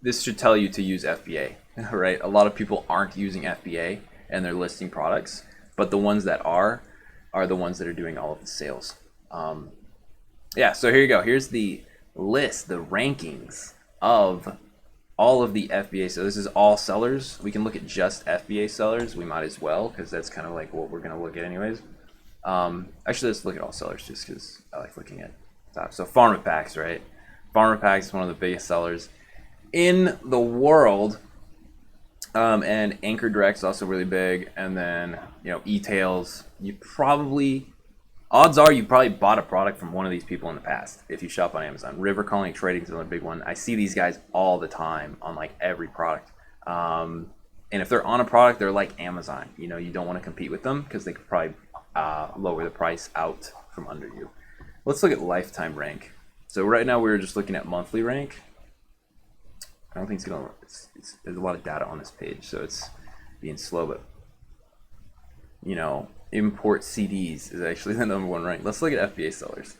this should tell you to use FBA, right? A lot of people aren't using FBA and they're listing products, but the ones that are the ones that are doing all of the sales. Yeah, so here you go. Here's the list, the rankings of all of the FBA. So this is all sellers. We can look at just FBA sellers. We might as well, because that's kind of like what we're going to look at anyways. Actually, let's look at all sellers just because I like looking at top. So Pharma Packs, right? Pharma Packs is one of the biggest sellers in the world. And Anchor Direct is also really big. And then, e-tails. Odds are you probably bought a product from one of these people in the past if you shop on Amazon. River Colony Trading is another big one. I see these guys all the time on like every product. And if they're on a product, they're like Amazon. You don't want to compete with them because they could probably lower the price out from under you. Let's look at lifetime rank. So right now we're just looking at monthly rank. I don't think it's gonna. There's a lot of data on this page, so it's being slow. But you know, import CDs is actually the number 1 rank. Let's look at FBA sellers.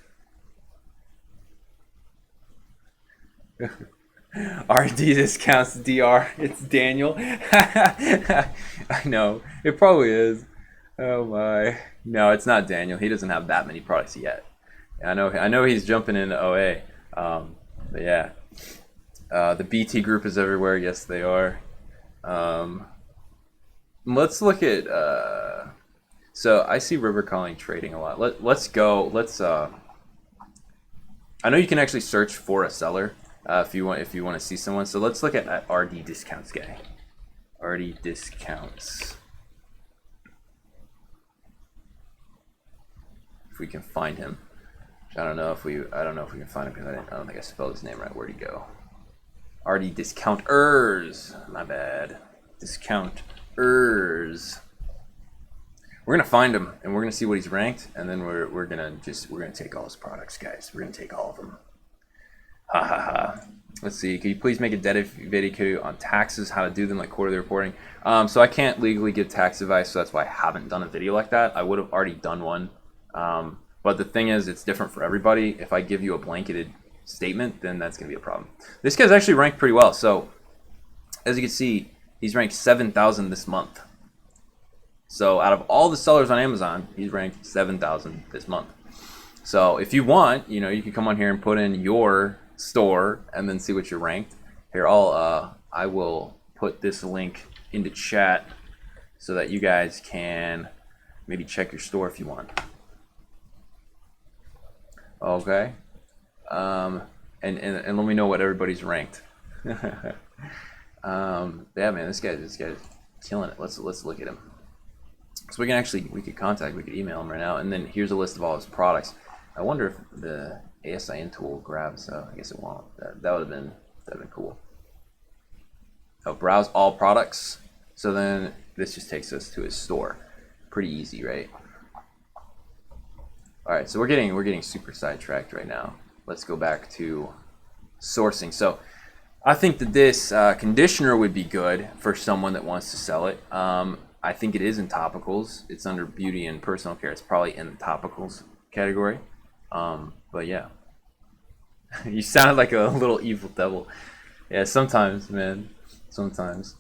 RD discounts DR. It's Daniel. I know. It probably is. Oh my. No, it's not Daniel. He doesn't have that many products yet. I know he's jumping into OA. But yeah. The BT group is everywhere. Yes, they are. Let's look at so I see River Calling trading a lot. Let's go. I know you can actually search for a seller if you want to see someone. So let's look at RD discounts guy. RD discounts. If we can find him. I don't know if we can find him because I don't think I spelled his name right. Where'd he go? RD discounters. My bad. Discounters. We're gonna find him and we're gonna see what he's ranked, and then we're gonna take all his products, guys. We're gonna take all of them. Ha ha ha. Let's see. Can you please make a dedicated video on taxes, how to do them, like quarterly reporting? So I can't legally give tax advice, so that's why I haven't done a video like that. I would have already done one, but the thing is, it's different for everybody. If I give you a blanketed statement, then that's gonna be a problem. This guy's actually ranked pretty well. So as you can see, he's ranked 7,000 this month. So out of all the sellers on Amazon, he's ranked 7,000 this month. So if you want, you know, you can come on here and put in your store and then see what you're ranked. Here, I will put this link into chat so that you guys can maybe check your store if you want. Okay. And let me know what everybody's ranked. Yeah, man, this guy's killing it. Let's look at him. So we could email him right now, and then here's a list of all his products. I wonder if the ASIN tool grabs. So I guess it won't. That would have been cool. Oh, browse all products. So then this just takes us to his store. Pretty easy, right? All right, so we're getting super sidetracked right now. Let's go back to sourcing. So I think that this conditioner would be good for someone that wants to sell it. I think it is in topicals. It's under beauty and personal care. It's probably in the topicals category. But yeah, you sound like a little evil devil. Yeah, sometimes, man. Sometimes.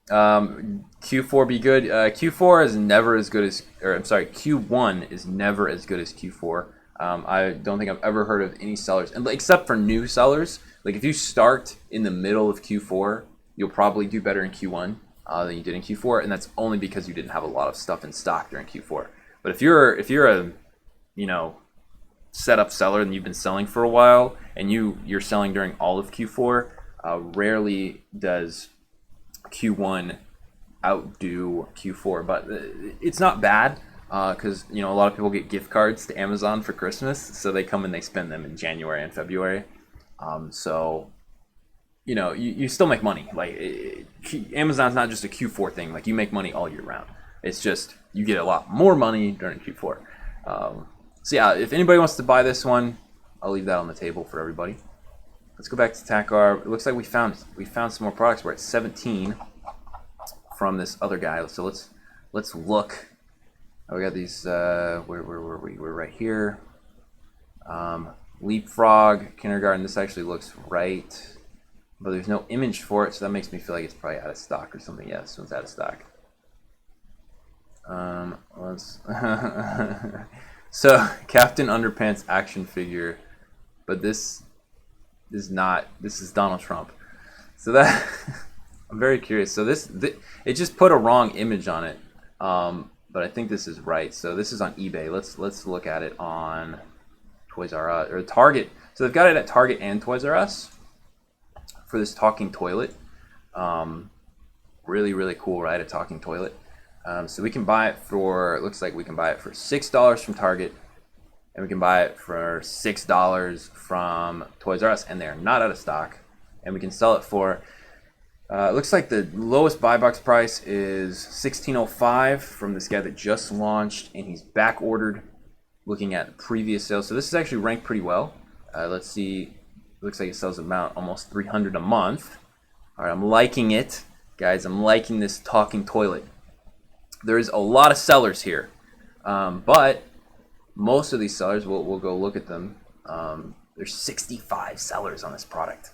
Q4 be good. Q4 is never as good as, or I'm sorry, Q1 is never as good as Q4. I don't think I've ever heard of any sellers, and except for new sellers. Like if you start in the middle of Q4, you'll probably do better in Q1 than you did in Q4, and that's only because you didn't have a lot of stuff in stock during Q4. But if you're a, you know, setup seller and you've been selling for a while and you're selling during all of Q4, rarely does Q1 outdo Q4. But it's not bad because you know, a lot of people get gift cards to Amazon for Christmas, so they come and they spend them in January and February. So you know, you still make money. Like Amazon's not just a Q4 thing. Like you make money all year round. It's just you get a lot more money during Q4. So yeah, if anybody wants to buy this one, I'll leave that on the table for everybody. Let's go back to TACAR. It looks like we found some more products. We're at 17 from this other guy. So let's look. Oh, we got these. Where were we? We're right here. Leapfrog kindergarten. This actually looks right, but there's no image for it, so that makes me feel like it's probably out of stock or something. Yeah, this one's out of stock. So Captain Underpants action figure, but this is not. This is Donald Trump. So that I'm very curious. So this it just put a wrong image on it, but I think this is right. So this is on eBay. Let's look at it on Toys R Us or Target. So they've got it at Target and Toys R Us for this talking toilet. Really cool, right? A talking toilet. So we can buy it for, it looks like we can buy it for $6 from Target, and we can buy it for $6 from Toys R Us, and they're not out of stock. And we can sell it for, it looks like the lowest buy box price is $16.05 from this guy that just launched, and he's back ordered looking at previous sales. So this is actually ranked pretty well. Let's see, it looks like it sells about almost 300 a month. All right, I'm liking it. Guys, I'm liking this talking toilet. there's a lot of sellers here, but most of these sellers, we'll go look at them. There's 65 sellers on this product.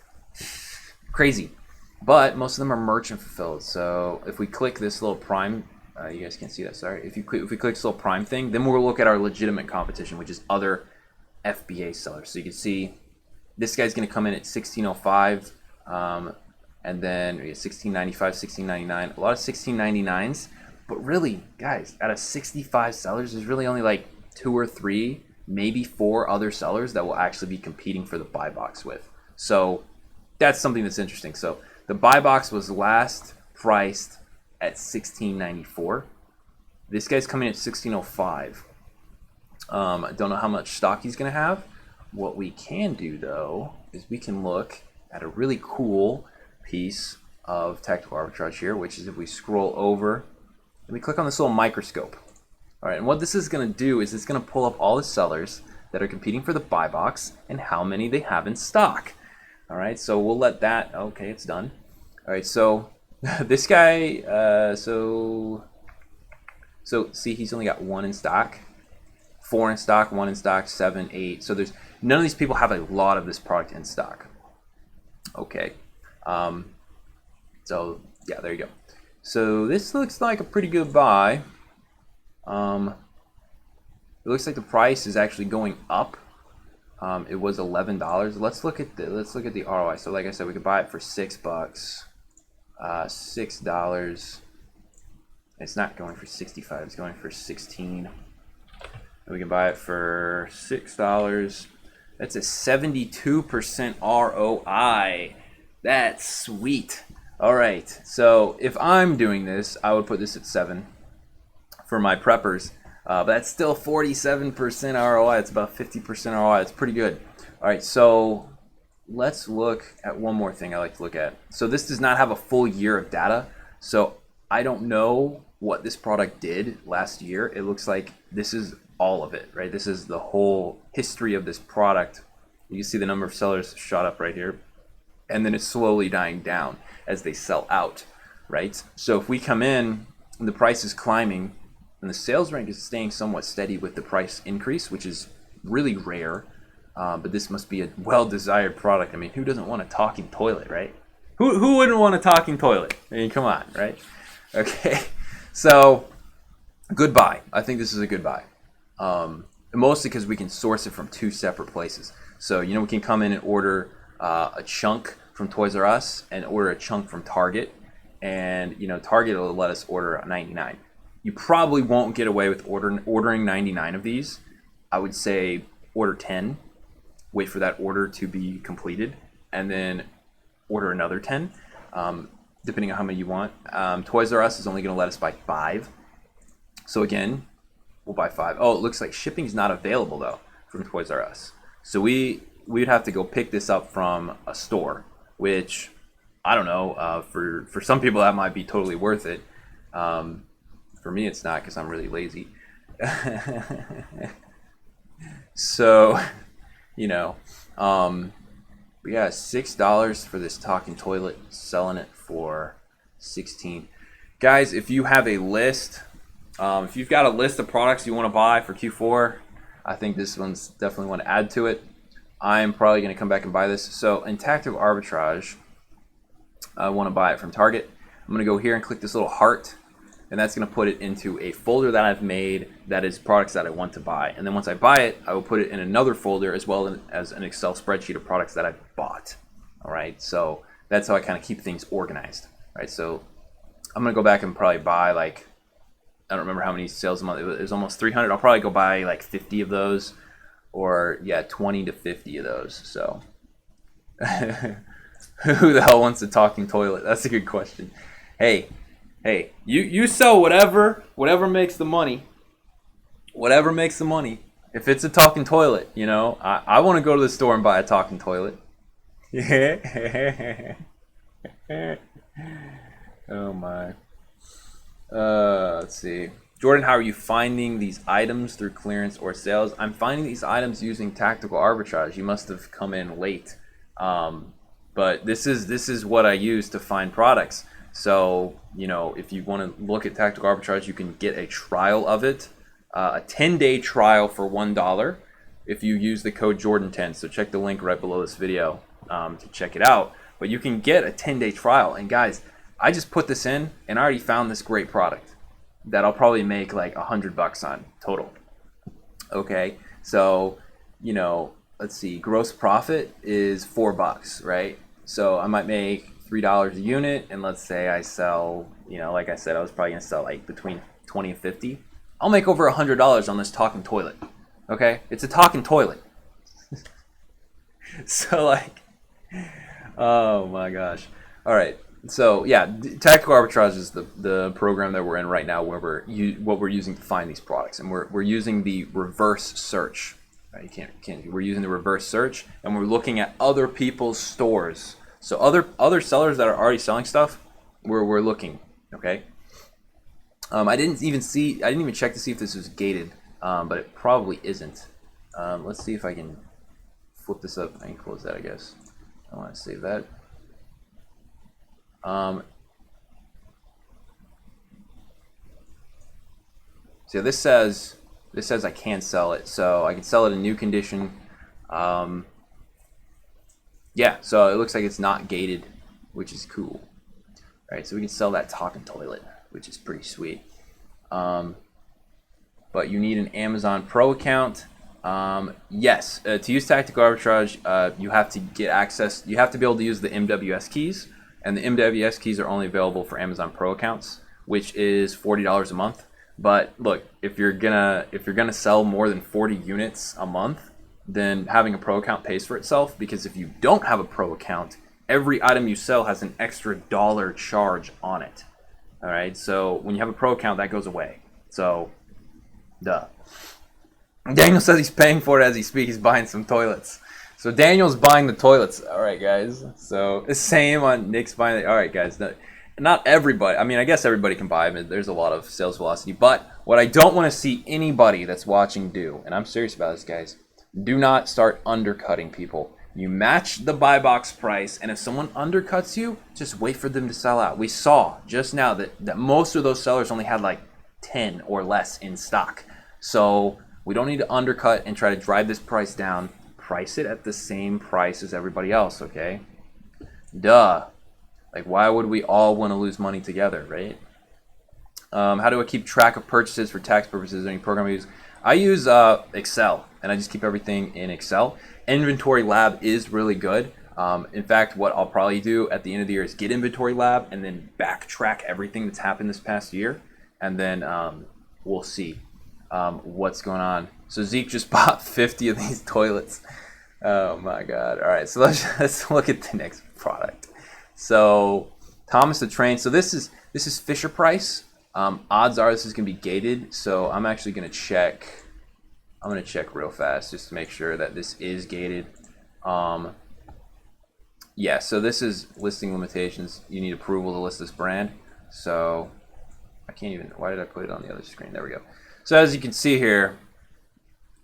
Crazy. But most of them are merchant fulfilled. So if we click this little Prime, you guys can't see that, sorry. If we click this little Prime thing, then we'll look at our legitimate competition, which is other FBA sellers. So you can see this guy's going to come in at 1605, and then 1695, 1699, a lot of 1699s. But really, guys, out of 65 sellers, there's really only like 2 or 3, maybe 4 other sellers that will actually be competing for the buy box with. So that's something that's interesting. So the buy box was last priced at $16.94. This guy's coming at $16.05. I don't know how much stock he's going to have. What we can do, though, is we can look at a really cool piece of tactical arbitrage here, which is if we scroll over and we click on this little microscope. All right, and what this is going to do is it's going to pull up all the sellers that are competing for the buy box and how many they have in stock. All right, so we'll let that, okay, it's done. All right, so this guy, so see, he's only got 1 in stock, 4 in stock, 1 in stock, 7, 8. So there's none of these people have a lot of this product in stock. Okay, so yeah, there you go. So this looks like a pretty good buy. It looks like the price is actually going up. It was $11. Let's look at the ROI. So like I said, we could buy it for $6. $6. It's not going for 65. It's going for 16. We can buy it for $6. That's a 72% ROI. That's sweet. All right. So if I'm doing this, I would put this at 7 for my preppers. But that's still 47% ROI. It's about 50% ROI. It's pretty good. All right. So let's look at one more thing I like to look at. So this does not have a full year of data. So I don't know what this product did last year. It looks like this is all of it, right? This is the whole history of this product. You can see the number of sellers shot up right here. And then it's slowly dying down as they sell out, right? So if we come in and the price is climbing and the sales rank is staying somewhat steady with the price increase, which is really rare, but this must be a well-desired product. I mean, who doesn't want a talking toilet, right? Who wouldn't want a talking toilet? I mean, come on, right? Okay, so good buy. I think this is a good buy. Mostly because we can source it from 2 separate places. So, you know, we can come in and order a chunk from Toys R Us and order a chunk from Target. And, you know, Target will let us order 99. You probably won't get away with ordering 99 of these. I would say order 10, wait for that order to be completed, and then order another 10, depending on how many you want. Toys R Us is only going to let us buy 5. So again, we'll buy 5. Oh, it looks like shipping's not available, though, from Toys R Us. So we'd have to go pick this up from a store, which, I don't know, for some people that might be totally worth it. For me, it's not because I'm really lazy. So, you know, we got $6 for this talking toilet, selling it for 16. Guys, if you have a list, if you've got a list of products you want to buy for Q4, I think this one's definitely want to add to it. I'm probably going to come back and buy this. So in tactical arbitrage, I want to buy it from Target. I'm going to go here and click this little heart, and that's going to put it into a folder that I've made that is products that I want to buy. And then once I buy it, I will put it in another folder as well as an Excel spreadsheet of products that I've bought. All right, so that's how I kind of keep things organized. All right, so I'm going to go back and probably buy, like, I don't remember how many sales a month. It was almost 300. I'll probably go buy like 50 of those, or yeah, 20 to 50 of those. So who the hell wants a talking toilet? That's a good question. Hey, you sell whatever makes the money. Whatever makes the money. If it's a talking toilet, you know, I want to go to the store and buy a talking toilet. Yeah. Oh my. Let's see. Jordan, how are you finding these items through clearance or sales? I'm finding these items using tactical arbitrage. You must have come in late. But this is what I use to find products. So, you know, if you want to look at Tactical Arbitrage, you can get a trial of it, a 10-day trial for $1 if you use the code Jordan10. So check the link right below this video to check it out. But you can get a 10-day trial. And guys, I just put this in and I already found this great product that I'll probably make like $100 on total. Okay, so, you know, let's see, gross profit is $4, right? So I might make $3 a unit, and let's say I sell, you know, like I said, I was probably gonna sell like between 20 and 50. I'll make over $100 on this talking toilet. Okay, it's a talking toilet. So like, oh my gosh. All right. So yeah, Tactical Arbitrage is the program that we're in right now, where what we're using to find these products, and we're using the reverse search. Right? You can't. We're using the reverse search, and we're looking at other people's stores. So other sellers that are already selling stuff, we're looking. Okay. I didn't even check to see if this was gated, but it probably isn't. Let's see if I can flip this up. I can close that, I guess. I want to save that. So this says I can sell it, so I can sell it in new condition. Yeah, so it looks like it's not gated, which is cool. All right, so we can sell that talking toilet, which is pretty sweet. But you need an Amazon Pro account. Yes, to use Tactical Arbitrage, you have to get access. You have to be able to use the MWS keys. And the MWS keys are only available for Amazon Pro accounts, which is $40 a month. But look, if you're gonna sell more than 40 units a month, then having a Pro account pays for itself, because if you don't have a Pro account, every item you sell has an extra dollar charge on it. All right, so when you have a Pro account, that goes away. So, duh. Daniel says he's paying for it as he speaks. He's buying some toilets. So Daniel's buying the toilets. All right, guys. So the same on Nick's buying. All right, guys. Not everybody. I mean, I guess everybody can buy them. There's a lot of sales velocity. But what I don't want to see anybody that's watching do, and I'm serious about this, guys, do not start undercutting people. You match the buy box price, and if someone undercuts you, just wait for them to sell out. We saw just now that most of those sellers only had like 10 or less in stock. So we don't need to undercut and try to drive this price down. Price it at the same price as everybody else, okay? Duh. Like, why would we all want to lose money together, right? How do I keep track of purchases for tax purposes? Any program I use? I use Excel, and I just keep everything in Excel. Inventory Lab is really good. In fact, what I'll probably do at the end of the year is get Inventory Lab and then backtrack everything that's happened this past year, and then we'll see what's going on. So Zeke just bought 50 of these toilets. Oh my God. All right, so let's look at the next product. So Thomas the Train. So this is Fisher Price. Odds are this is gonna be gated. So I'm actually gonna check. I'm gonna check real fast just to make sure that this is gated. Yeah. So this is listing limitations. You need approval to list this brand. So I can't even. Why did I put it on the other screen? There we go. So as you can see here,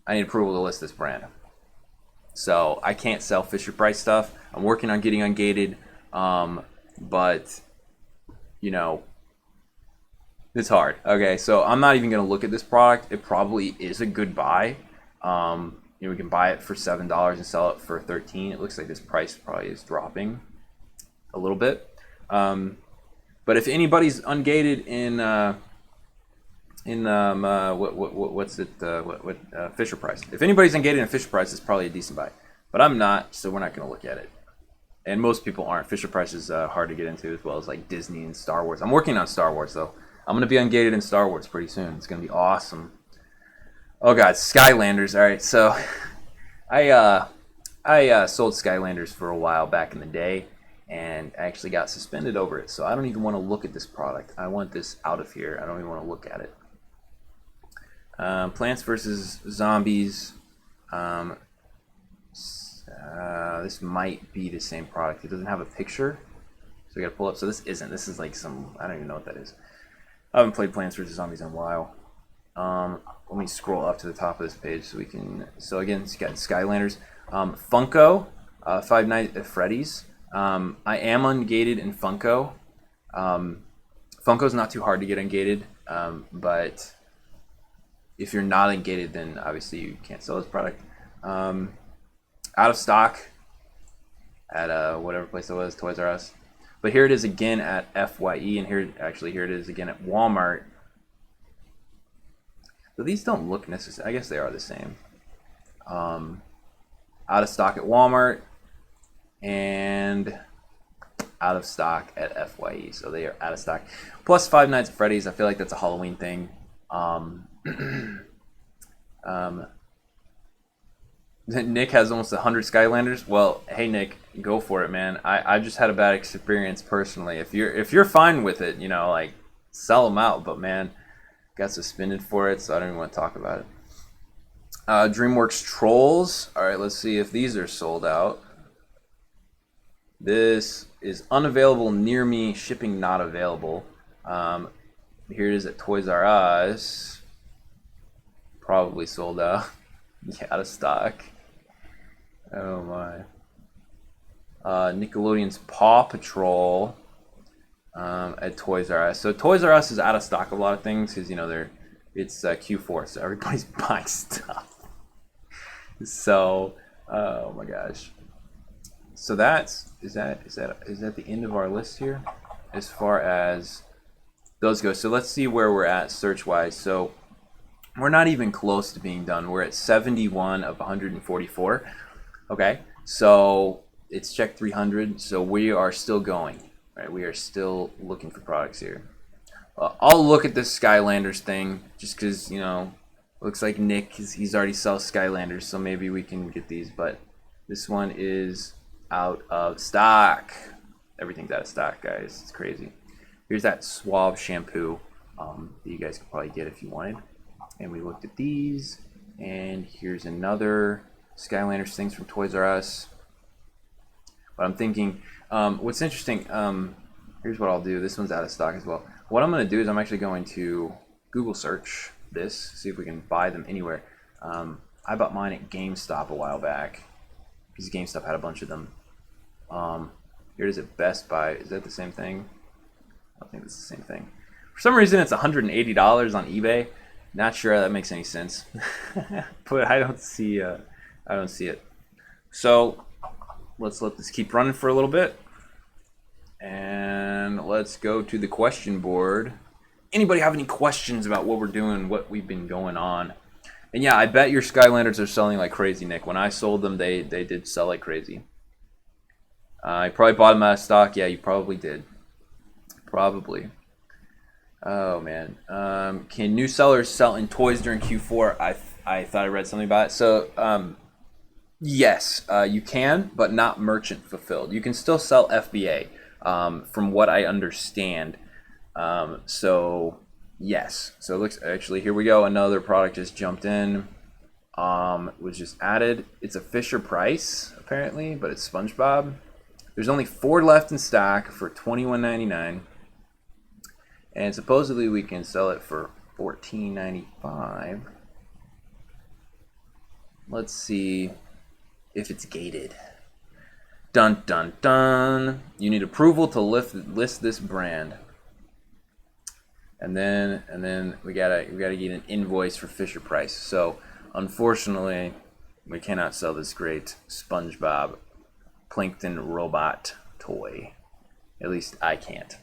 I need approval to list this brand. So I can't sell Fisher Price stuff. I'm working on getting ungated, but you know, it's hard. Okay, so I'm not even gonna look at this product. It probably is a good buy. You know, we can buy it for $7 and sell it for $13. It looks like this price probably is dropping a little bit. But if anybody's ungated in Fisher Price. If anybody's engaged in Fisher Price, it's probably a decent buy. But I'm not, so we're not going to look at it. And most people aren't. Fisher Price is hard to get into, as well as like Disney and Star Wars. I'm working on Star Wars though. I'm going to be ungated in Star Wars pretty soon. It's going to be awesome. Oh God, Skylanders. All right, so I sold Skylanders for a while back in the day, and I actually got suspended over it. So I don't even want to look at this product. I want this out of here. I don't even want to look at it. Plants vs. Zombies. This might be the same product. It doesn't have a picture, so we gotta pull up. So this isn't. This is like some. I don't even know what that is. I haven't played Plants vs. Zombies in a while. Let me scroll up to the top of this page so we can. So again, it's got Skylanders, Funko, Five Nights at Freddy's. I am ungated in Funko. Funko's not too hard to get ungated, but if you're not ungated, then obviously you can't sell this product. Out of stock at whatever place it was, Toys R Us. But here it is again at FYE, and here it is again at Walmart. So these don't look necessary. I guess they are the same. Out of stock at Walmart and out of stock at FYE. So they are out of stock. Plus Five Nights at Freddy's. I feel like that's a Halloween thing. Nick has almost 100 Skylanders. Well, hey Nick, go for it, man. I just had a bad experience personally. If you're fine with it, you know, like sell them out. But man, got suspended for it, so I don't even want to talk about it. DreamWorks Trolls. All right, let's see if these are sold out. This is unavailable near me. Shipping not available. Here it is at Toys R Us. Probably sold out. Yeah, out of stock. Oh my. Nickelodeon's Paw Patrol at Toys R Us. So Toys R Us is out of stock of a lot of things because, you know, it's Q4, so everybody's buying stuff. So, oh my gosh. So is that the end of our list here as far as those go. So let's see where we're at search wise. So we're not even close to being done. We're at 71 of 144. Okay, so it's check 300. So we are still going. Right, we are still looking for products here. I'll look at this Skylanders thing just because, you know, looks like Nick he's already sells Skylanders, so maybe we can get these. But this one is out of stock. Everything's out of stock, guys. It's crazy. Here's that Suave shampoo that you guys could probably get if you wanted. And we looked at these, and here's another Skylanders things from Toys R Us. But I'm thinking, what's interesting, here's what I'll do. This one's out of stock as well. What I'm going to do is I'm actually going to Google search this, see if we can buy them anywhere. I bought mine at GameStop a while back because GameStop had a bunch of them. Here it is at Best Buy. Is that the same thing? I don't think it's the same thing. For some reason, it's $180 on eBay. Not sure how that makes any sense, but I don't see it. So let's let this keep running for a little bit, and let's go to the question board. Anybody have any questions about what we're doing, what we've been going on? And yeah, I bet your Skylanders are selling like crazy, Nick. When I sold them, they did sell like crazy. I probably bought them out of stock. Yeah, you probably did. Probably. Oh man. Can new sellers sell in toys during Q4? I thought I read something about it. So yes, you can, but not merchant fulfilled. You can still sell FBA, from what I understand. So yes. So it looks, actually, here we go. Another product just jumped in. Was just added. It's a Fisher Price apparently, but it's SpongeBob. There's only 4 left in stock for $21.99. And supposedly we can sell it for $14.95. Let's see if it's gated. Dun dun dun. You need approval to list this brand. And then we gotta get an invoice for Fisher Price. So unfortunately, we cannot sell this great SpongeBob Plankton robot toy. At least I can't.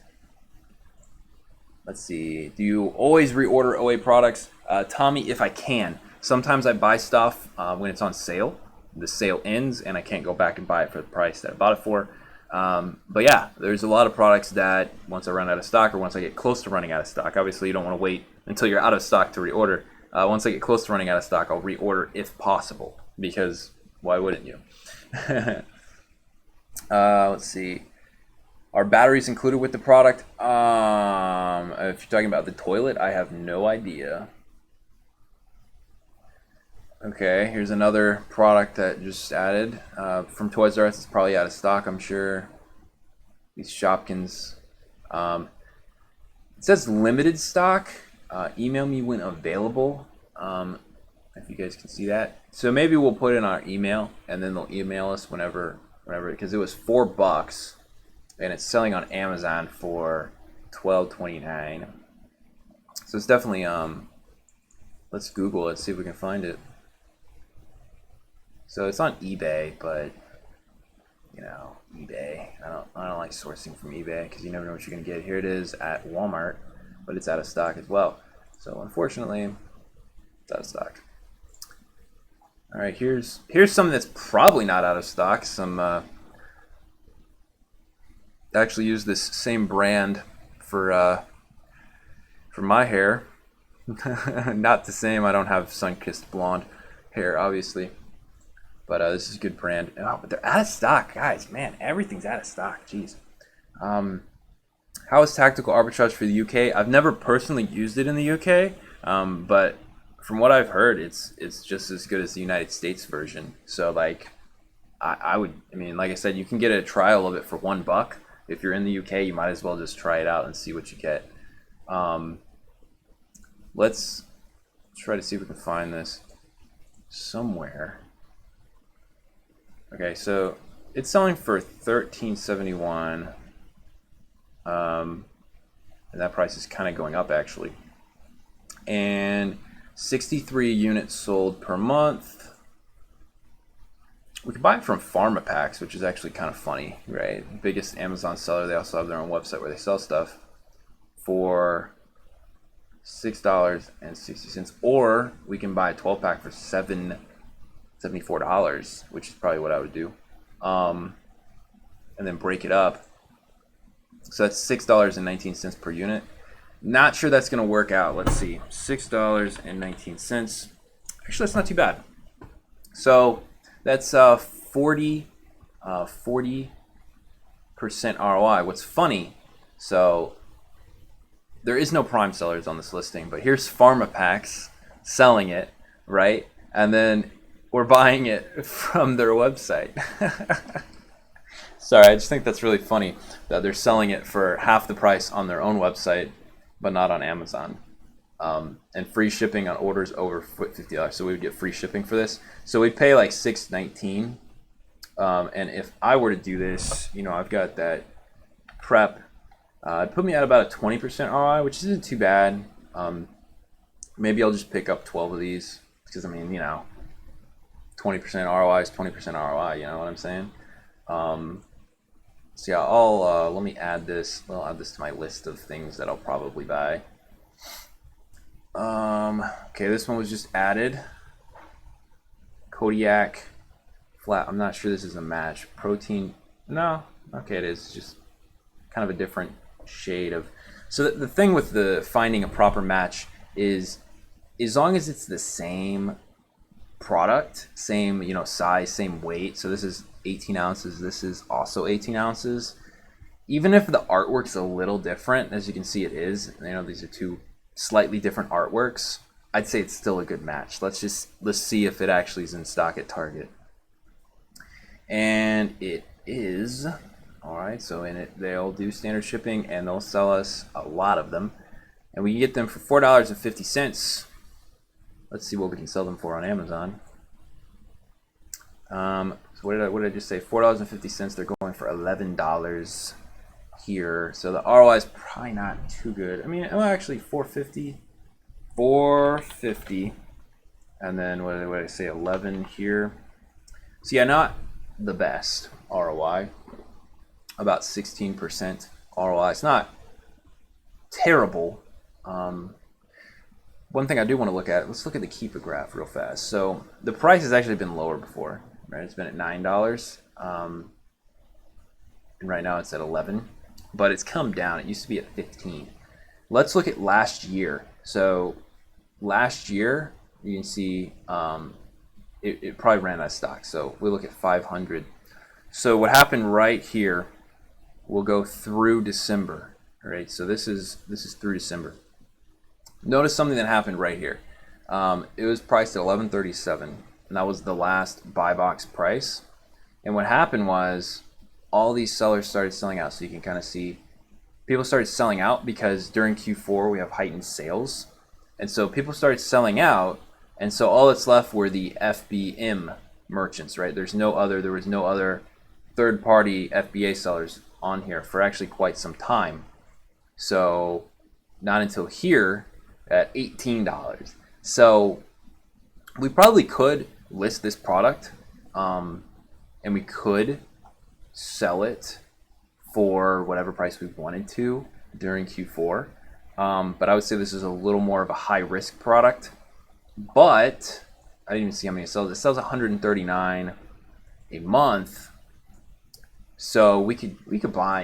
Let's see. Do you always reorder OA products? Tommy, if I can. Sometimes I buy stuff when it's on sale. The sale ends and I can't go back and buy it for the price that I bought it for. But yeah, there's a lot of products that once I run out of stock or once I get close to running out of stock, obviously you don't want to wait until you're out of stock to reorder. Once I get close to running out of stock, I'll reorder if possible, because why wouldn't you? Let's see. Are batteries included with the product? If you're talking about the toilet, I have no idea. Okay, here's another product that just added from Toys R Us. It's probably out of stock, I'm sure. These Shopkins. It says limited stock. Email me when available. If you guys can see that. So maybe we'll put in our email, and then they'll email us whenever, because it was $4. and it's selling on Amazon for $12.29. So it's definitely let's Google it, see if we can find it. So it's on eBay, but you know, eBay. I don't like sourcing from eBay because you never know what you're gonna get. Here it is at Walmart, but it's out of stock as well. So unfortunately, it's out of stock. All right, here's something that's probably not out of stock. Some actually use this same brand for my hair. Not the same. I don't have sun-kissed blonde hair, obviously, but this is a good brand. Oh, but they're out of stock, guys. Man, everything's out of stock. Jeez. How is tactical arbitrage for the UK? I've never personally used it in the UK, but from what I've heard, it's just as good as the United States version. So like, I mean, like I said, you can get a trial of it for $1. If you're in the UK, you might as well just try it out and see what you get. Let's try to see if we can find this somewhere. Okay, so it's selling for $13.71, and that price is kind of going up actually. And 63 units sold per month. We can buy it from PharmaPacks, which is actually kind of funny, right? Biggest Amazon seller. They also have their own website where they sell stuff for $6.60, or we can buy a 12-pack for $74, which is probably what I would do, and then break it up. So that's $6.19 per unit. Not sure that's going to work out. Let's see, $6.19. Actually, that's not too bad. So that's 40% ROI. What's funny, so there is no Prime sellers on this listing, but here's PharmaPacks selling it, right? And then we're buying it from their website. Sorry, I just think that's really funny that they're selling it for half the price on their own website, but not on Amazon. And free shipping on orders over $50. So we would get free shipping for this. So we'd pay like $6.19. And if I were to do this, you know, I've got that prep. It put me at about a 20% ROI, which isn't too bad. Maybe I'll just pick up 12 of these because, I mean, you know, 20% ROI is 20% ROI. You know what I'm saying? So yeah, I'll let me add this. I'll add this to my list of things that I'll probably buy. Okay, this one was just added. Kodiak flat. I'm not sure this is a match. Protein. No. Okay, it is just kind of a different shade of. So the thing with the finding a proper match is, as long as it's the same product, same, you know, size, same weight. So this is 18 ounces. This is also 18 ounces. Even if the artwork's a little different, as you can see, it is. You know, these are two slightly different artworks. I'd say it's still a good match. Let's see if it actually is in stock at Target. And it is. All right, so in it, they'll do standard shipping and they'll sell us a lot of them. And we can get them for $4.50. Let's see what we can sell them for on Amazon. So what did I just say? $4.50. They're going for $11 here. So the ROI is probably not too good. I mean, well, actually $4.50. $4.50. And then what did I say? 11 here. So yeah, not the best ROI. About 16% ROI. It's not terrible. One thing I do want to look at, let's look at the Keepa graph real fast. So the price has actually been lower before, right? It's been at $9, and right now it's at 11, but it's come down. It used to be at 15. Let's look at last year. So last year, you can see it probably ran out of stock. So if we look at 500. So what happened right here, we'll go through December, right? So this is through December. Notice something that happened right here. It was priced at $11.37, and that was the last buy box price. And what happened was all these sellers started selling out. So you can kind of see people started selling out because during Q4 we have heightened sales. And so people started selling out, and so all that's left were the FBM merchants, right? There was no other third-party FBA sellers on here for actually quite some time. So not until here at $18. So we probably could list this product, and we could sell it for whatever price we wanted to during Q4. But I would say this is a little more of a high risk product. But I didn't even see how many it sells. It sells 139 a month. So we could buy,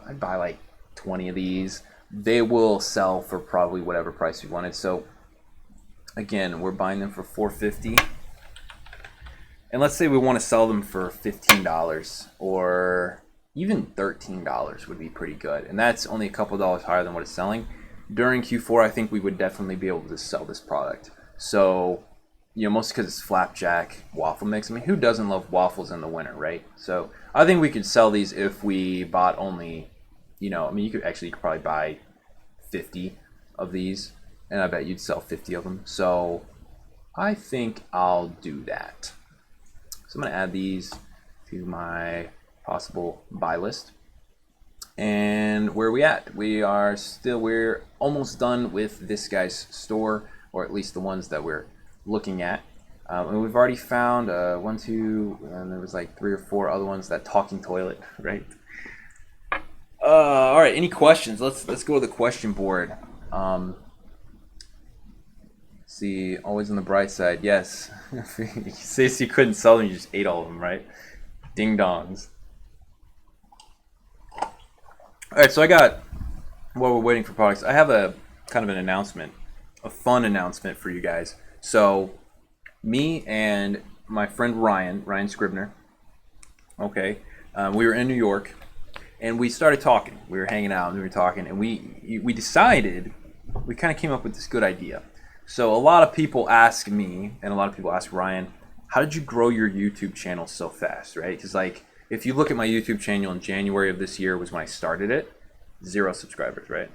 I'd buy like 20 of these. They will sell for probably whatever price we wanted. So again, we're buying them for $4.50. And let's say we want to sell them for $15 or even $13 would be pretty good. And that's only a couple dollars higher than what it's selling. During Q4, I think we would definitely be able to sell this product. So, mostly because it's flapjack waffle mix. I mean, who doesn't love waffles in the winter, right? So I think we could sell these if we bought only, you could probably buy 50 of these, and I bet you'd sell 50 of them. So I think I'll do that. So I'm going to add these to my possible buy list. And where are we at? We're almost done with this guy's store, or at least the ones that we're looking at. And we've already found 1, 2, and there was like 3 or 4 other ones. That talking toilet, right? All right. Any questions? Let's go to the question board. See, always on the bright side. Yes. Since you couldn't sell them, you just ate all of them, right? Ding dongs. All right. So while we're waiting for products, I have a kind of an announcement, a fun announcement for you guys. So me and my friend Ryan Scribner, okay, we were in New York, and we started talking. We were hanging out, and we were talking, and we decided, we kind of came up with this good idea. So a lot of people ask me, and a lot of people ask Ryan, how did you grow your YouTube channel so fast, right? Because like, if you look at my YouTube channel in January of this year was when I started it, 0 subscribers, right?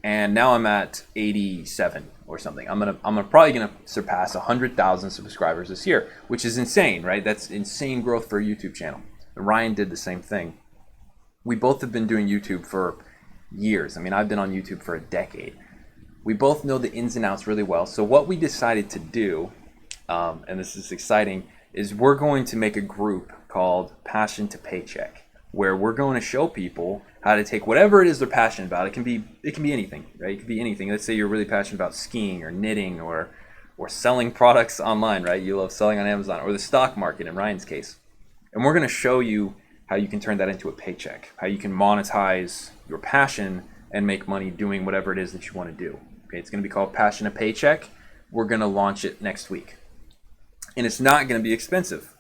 And now I'm at 87 or something. I'm probably gonna surpass 100,000 subscribers this year, which is insane, right? That's insane growth for a YouTube channel. And Ryan did the same thing. We both have been doing YouTube for years. I mean, I've been on YouTube for a decade. We both know the ins and outs really well. So what we decided to do, and this is exciting, is we're going to make a group called Passion to Paycheck, where we're going to show people how to take whatever it is they're passionate about. It can be anything, right? It could be anything. Let's say you're really passionate about skiing or knitting or selling products online, right? You love selling on Amazon, or the stock market in Ryan's case. And we're going to show you how you can turn that into a paycheck, how you can monetize your passion and make money doing whatever it is that you want to do. Okay, it's going to be called Passion to Paycheck. We're going to launch it next week. And it's not going to be expensive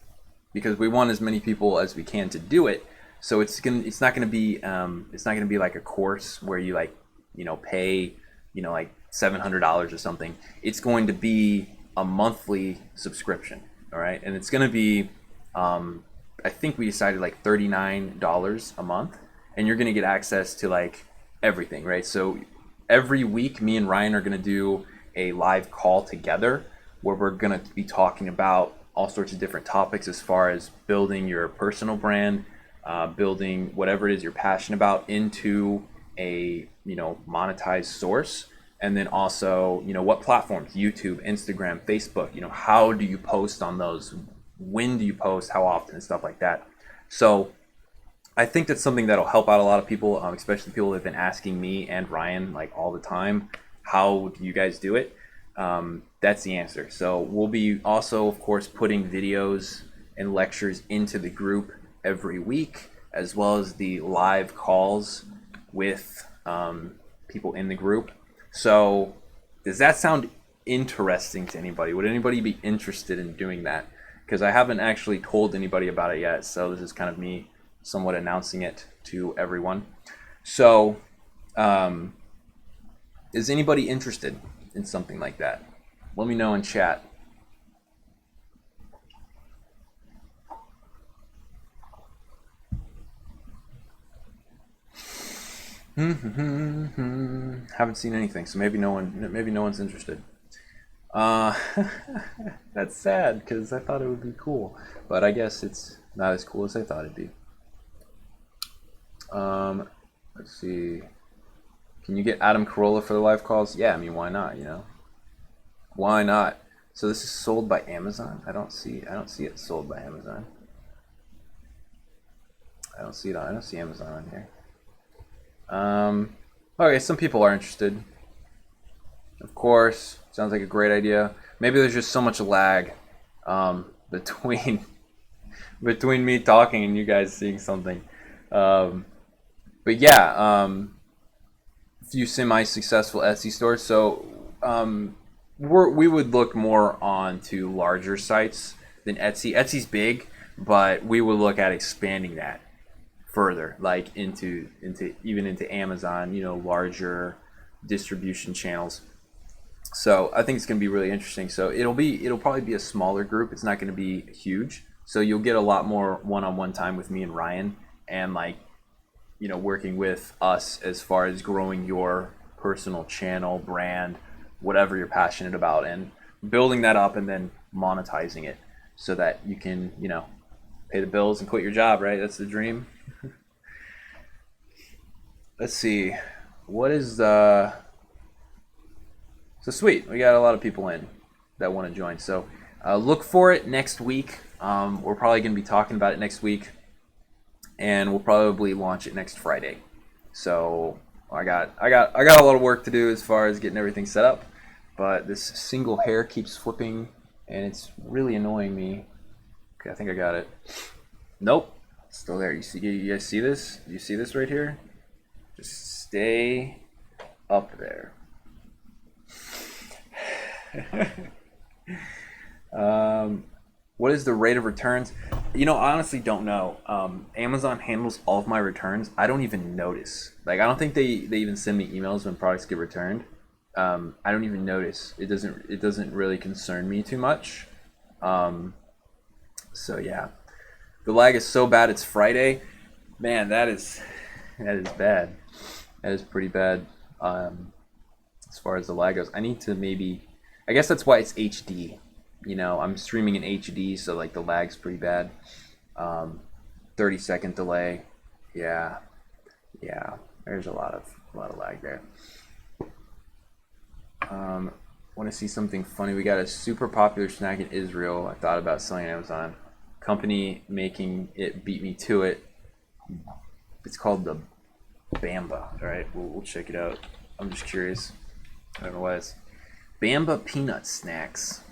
because we want as many people as we can to do it. So it's not going to be like a course where you pay like $700 or something. It's going to be a monthly subscription, all right? And it's going to be I think we decided like $39 a month, and you're going to get access to like everything, right? So every week, me and Ryan are going to do a live call together where we're going to be talking about all sorts of different topics as far as building your personal brand, building whatever it is you're passionate about into a monetized source. And then also, what platforms, YouTube, Instagram, Facebook, how do you post on those? When do you post? How often? And stuff like that. So I think that's something that'll help out a lot of people, especially people that have been asking me and Ryan like all the time, how do you guys do it? That's the answer. So we'll be also, of course, putting videos and lectures into the group every week, as well as the live calls with people in the group. So does that sound interesting to anybody? Would anybody be interested in doing that? Because I haven't actually told anybody about it yet. So this is kind of me somewhat announcing it to everyone. So is anybody interested in something like that? Let me know in chat. Haven't seen anything, so maybe no one's interested. That's sad because I thought it would be cool, but I guess it's not as cool as I thought it'd be. Let's see. Can you get Adam Carolla for the live calls? Yeah, I mean, why not? Why not? So this is sold by Amazon. I don't see it sold by Amazon. I don't see Amazon on here. Okay, some people are interested. Of course, sounds like a great idea. Maybe there's just so much lag between between me talking and you guys seeing something. But yeah, a few semi-successful Etsy stores. So we would look more on to larger sites than Etsy. Etsy's big, but we would look at expanding that further, like into Amazon, larger distribution channels. So I think it's going to be really interesting. So it'll probably be a smaller group. It's not going to be huge. So you'll get a lot more one-on-one time with me and Ryan, and working with us as far as growing your personal channel, brand, whatever you're passionate about, and building that up and then monetizing it so that you can, pay the bills and quit your job, right? That's the dream. Let's see. What is the... So sweet. We got a lot of people in that want to join. So look for it next week. We're probably going to be talking about it next week, and we'll probably launch it next Friday. So I got a lot of work to do as far as getting everything set up, but this single hair keeps flipping and it's really annoying me. Okay, I think I got it. Nope, it's still there. You guys see this? You see this right here? Just stay up there. What is the rate of returns? I honestly don't know. Amazon handles all of my returns. I don't even notice. I don't think they even send me emails when products get returned. I don't even notice. It doesn't really concern me too much. So yeah, the lag is so bad. It's Friday, man. That is bad. That is pretty bad. As far as the lag goes, I need to maybe. I guess that's why it's HD. I'm streaming in HD, so the lag's pretty bad. 30-second delay. Yeah. There's a lot of lag there. Want to see something funny? We got a super popular snack in Israel. I thought about selling Amazon. Company making it beat me to it. It's called the Bamba. All right, we'll check it out. I'm just curious. I don't know what it's. Bamba peanut snacks.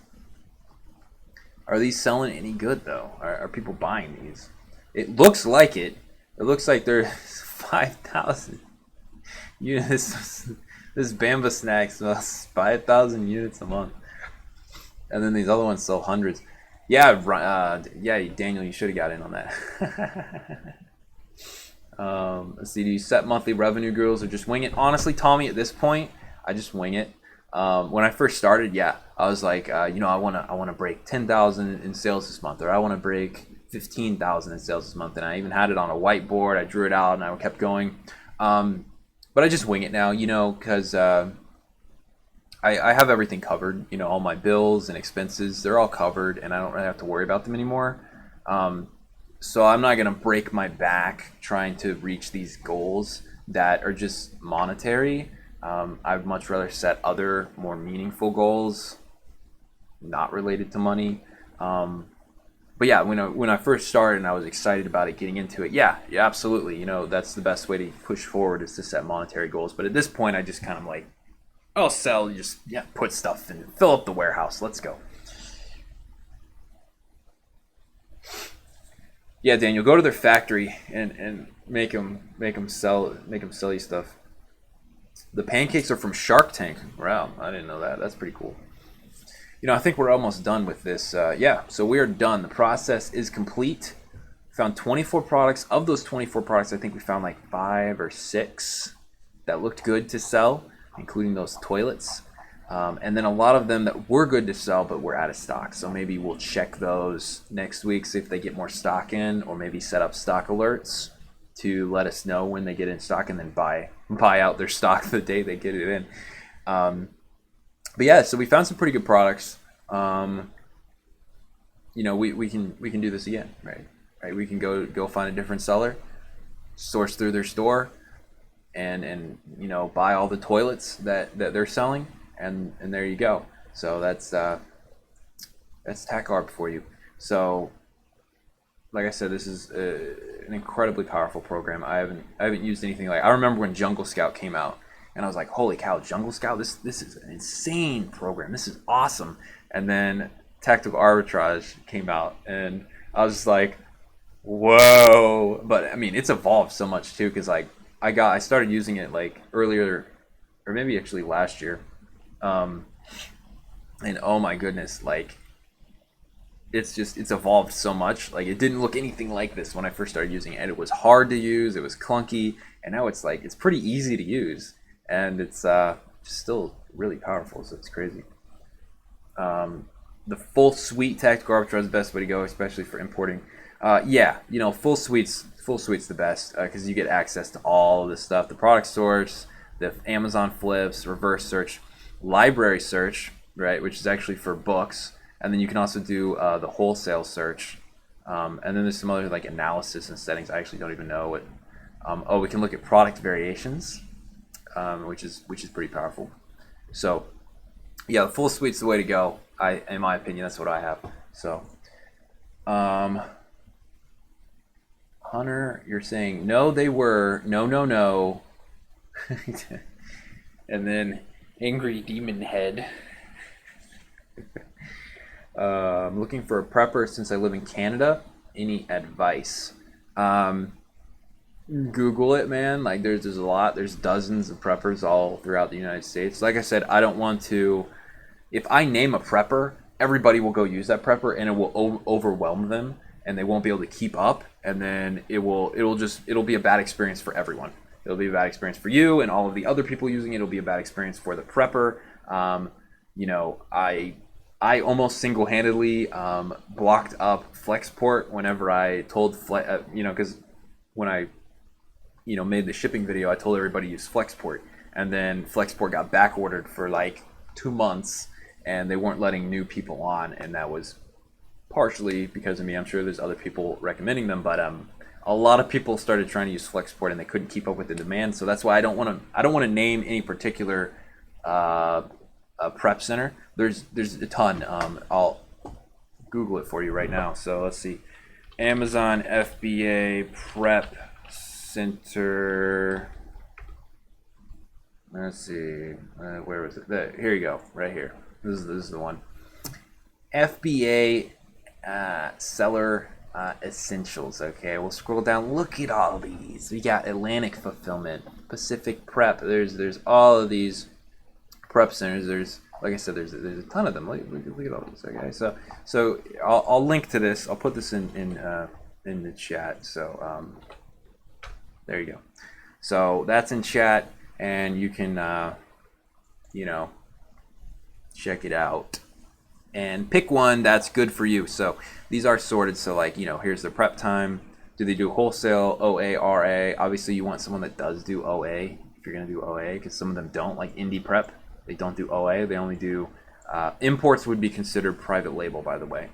Are these selling any good though? Are people buying these? It looks like it. It looks like there's 5,000 units. This Bamba snack sells 5,000 units a month, and then these other ones sell hundreds. Yeah, Daniel, you should have got in on that. Let's see. Do you set monthly revenue goals or just wing it? Honestly, Tommy, at this point, I just wing it. When I first started, I was like, I want to break 10,000 in sales this month, or I want to break 15,000 in sales this month, and I even had it on a whiteboard. I drew it out, and I kept going. But I just wing it now, because I have everything covered. All my bills and expenses, they're all covered, and I don't really have to worry about them anymore. So I'm not gonna break my back trying to reach these goals that are just monetary. I'd much rather set other more meaningful goals, not related to money. But yeah, when I first started and I was excited about it, getting into it, yeah, absolutely. That's the best way to push forward is to set monetary goals. But at this point, I just kind of I'll sell, just put stuff in, fill up the warehouse. Let's go. Yeah, Daniel, go to their factory and make them sell you stuff. The pancakes are from Shark Tank. Wow, I didn't know that. That's pretty cool. I think we're almost done with this. So we are done. The process is complete. Found 24 products. Of those 24 products, I think we found 5 or 6 that looked good to sell, including those toilets. And then a lot of them that were good to sell, but were out of stock. So maybe we'll check those next week, see if they get more stock in, or maybe set up stock alerts to let us know when they get in stock, and then buy out their stock the day they get it in. But yeah, so we found some pretty good products. We can do this again, right? We can go find a different seller. source through their store and you know, buy all the toilets that they're selling, and there you go. So that's TechArb for you. So like I said, this is an incredibly powerful program. I haven't used anything like. I remember when Jungle Scout came out, and I was like, "Holy cow, Jungle Scout! This is an insane program. This is awesome." And then Tactical Arbitrage came out, and I was just like, "Whoa!" But I mean, it's evolved so much too, because like I started using it like earlier, or maybe actually last year, and oh my goodness, like it's evolved so much. Like it didn't look anything like this when I first started using it, and it was hard to use, it was clunky, and now it's like it's pretty easy to use, and it's still really powerful. So it's crazy. The full suite Tactical Arbitrage is the best way to go, especially for importing. Yeah, you know, full suite's the best because you get access to all of this stuff: the product source, the Amazon flips, reverse search, library search, right, which is actually for books. And then you can also do the wholesale search. And then there's some other like analysis and settings. I actually don't even know what. Oh, we can look at product variations, which is pretty powerful. So, yeah, the full suite's the way to go. In my opinion, that's what I have. So, Hunter, you're saying no, they were no, and then Angry Demon Head. I'm looking for a prepper since I live in Canada. Any advice? Google it, man. Like there's a lot. There's dozens of preppers all throughout the United States. Like I said, I don't want to. If I name a prepper, everybody will go use that prepper, and it will overwhelm them, and they won't be able to keep up. And then it'll be a bad experience for everyone. It'll be a bad experience for you and all of the other people using it. It'll be a bad experience for the prepper. You know, I almost single-handedly blocked up Flexport whenever I told because when I made the shipping video, I told everybody to use Flexport, and then Flexport got back ordered for like 2 months, and they weren't letting new people on, and that was partially because of me. I'm sure there's other people recommending them, but a lot of people started trying to use Flexport and they couldn't keep up with the demand. So that's why I don't want to name any particular prep center. There's a ton. I'll Google it for you right now. So let's see, Amazon FBA prep center. Let's see, where was it? Here you go, right here. This is the one. FBA seller essentials. Okay, we'll scroll down. Look at all these. We got Atlantic Fulfillment, Pacific Prep. There's all of these prep centers. There's, like I said, there's a ton of them. Look at all these. Okay, so I'll link to this. I'll put this in the chat. So there you go. So that's in chat, and you can check it out and pick one that's good for you. So these are sorted. So like, here's the prep time. Do they do wholesale, OA, RA? Obviously you want someone that does do OA if you're gonna do OA, because some of them don't, like Indie Prep. They don't do OA. They only do imports would be considered private label, by the way.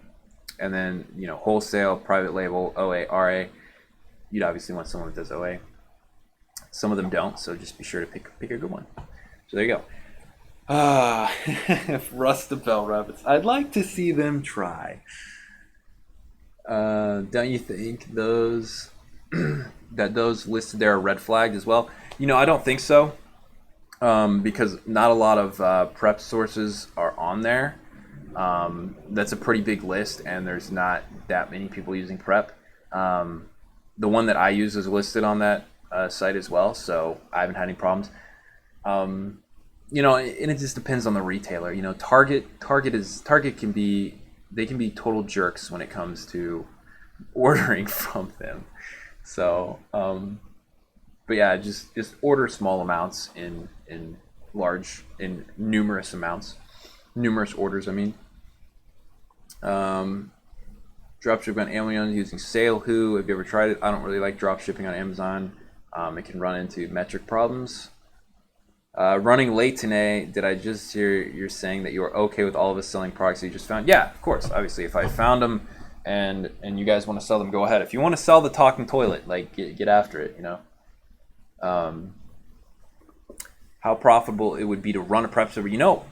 And then wholesale, private label, OA, RA. You'd obviously want someone that does OA. Some of them don't, so just be sure to pick a good one. So there you go. Rustabel rabbits. I'd like to see them try. Don't you think those those listed there are red flagged as well? I don't think so. Because not a lot of prep sources are on there. That's a pretty big list, and there's not that many people using prep. The one that I use is listed on that site as well, so I haven't had any problems. And it just depends on the retailer. Target can be total jerks when it comes to ordering from them. So, but yeah, just order small amounts in numerous amounts, numerous orders. I mean, dropship on Amazon using SaleWho. Have you ever tried it? I don't really like dropshipping on Amazon. It can run into metric problems. Running late today. Did I just hear you're saying that you are okay with all of us selling products that you just found? Yeah, of course. Obviously, if I found them and you guys want to sell them, go ahead. If you want to sell the talking toilet, like get after it, you know. How profitable it would be to run a prep server. You know,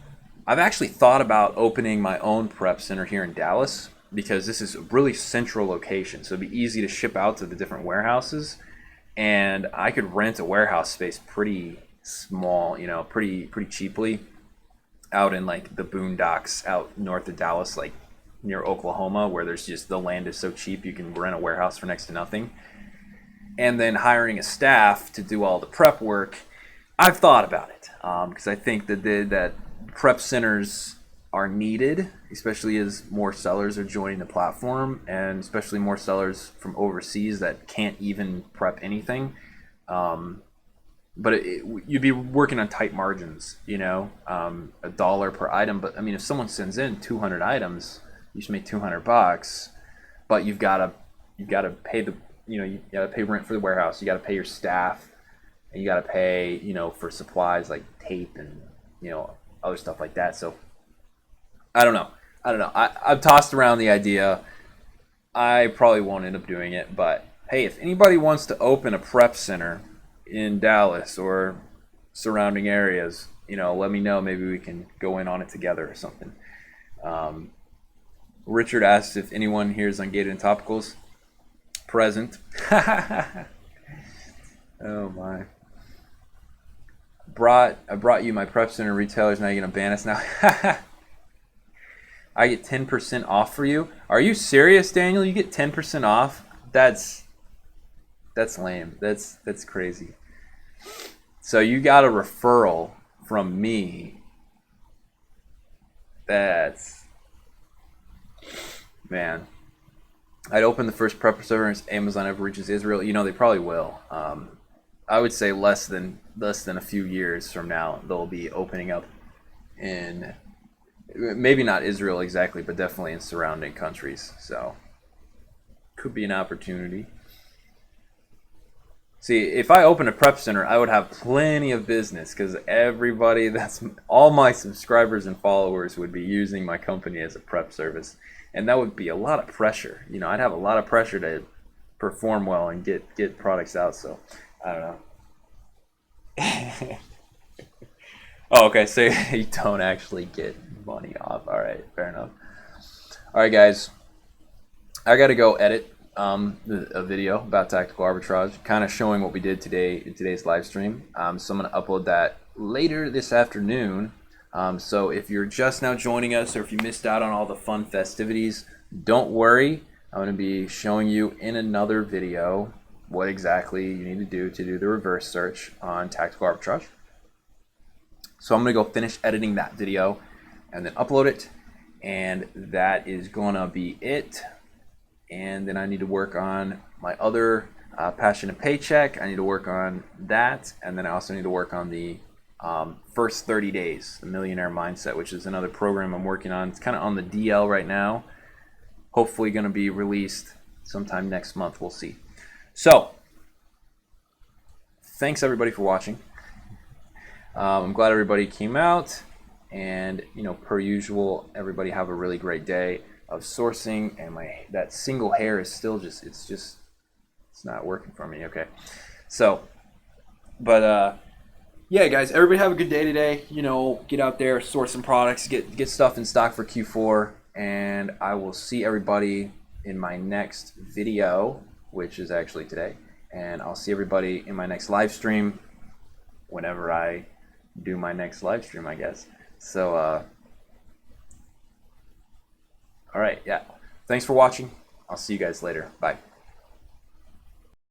I've actually thought about opening my own prep center here in Dallas because this is a really central location, so it'd be easy to ship out to the different warehouses, and I could rent a warehouse space pretty small, you know, pretty cheaply out in like the boondocks out north of Dallas, like near Oklahoma, where there's just the land is so cheap you can rent a warehouse for next to nothing. And then hiring a staff to do all the prep work. I've thought about it because I think that prep centers are needed, especially as more sellers are joining the platform, and especially more sellers from overseas that can't even prep anything. But you'd be working on tight margins, you know, $1 per item. But I mean, if someone sends in 200 items, you should make $200. But you've got to pay you got to pay rent for the warehouse. You got to pay your staff, and you got to pay, you know, for supplies like tape and, you know, other stuff like that. So I don't know. I've tossed around the idea. I probably won't end up doing it, but hey, if anybody wants to open a prep center in Dallas or surrounding areas, you know, let me know. Maybe we can go in on it together or something. Richard asked if anyone here is on Gated and Topicals. Present. Oh my. I brought you my prep center retailers. Now you're gonna ban us now. I get 10% off for you. Are you serious, Daniel? You get 10% off? That's lame. That's crazy. So you got a referral from me. That's, man. I'd open the first prep server if Amazon ever reaches Israel. You know, they probably will. I would say less than a few years from now, they'll be opening up in, maybe not Israel exactly, but definitely in surrounding countries. So could be an opportunity. See, if I open a prep center, I would have plenty of business because all my subscribers and followers would be using my company as a prep service. And that would be a lot of pressure. You know, I'd have a lot of pressure to perform well and get products out. So, I don't know. Oh, okay. So you don't actually get money off. All right. Fair enough. All right, guys. I got to go edit a video about tactical arbitrage, kind of showing what we did today in today's live stream. So I'm going to upload that later this afternoon. So if you're just now joining us, or if you missed out on all the fun festivities, don't worry. I'm going to be showing you in another video what exactly you need to do the reverse search on tactical arbitrage. So I'm going to go finish editing that video and then upload it, and that is going to be it. And then I need to work on my other Passion and Paycheck. I need to work on that, and then I also need to work on the first 30 days, the Millionaire Mindset, which is another program I'm working on. It's kind of on the DL right now. Hopefully going to be released sometime next month. We'll see. So, thanks everybody for watching. I'm glad everybody came out, and you know, per usual, everybody have a really great day of sourcing. And that single hair is still it's not working for me. Okay, so, but yeah, guys, everybody have a good day today. You know, get out there, source some products, get stuff in stock for Q4, and I will see everybody in my next video, which is actually today, and I'll see everybody in my next live stream whenever I do my next live stream, I guess. So, all right, yeah. Thanks for watching. I'll see you guys later. Bye.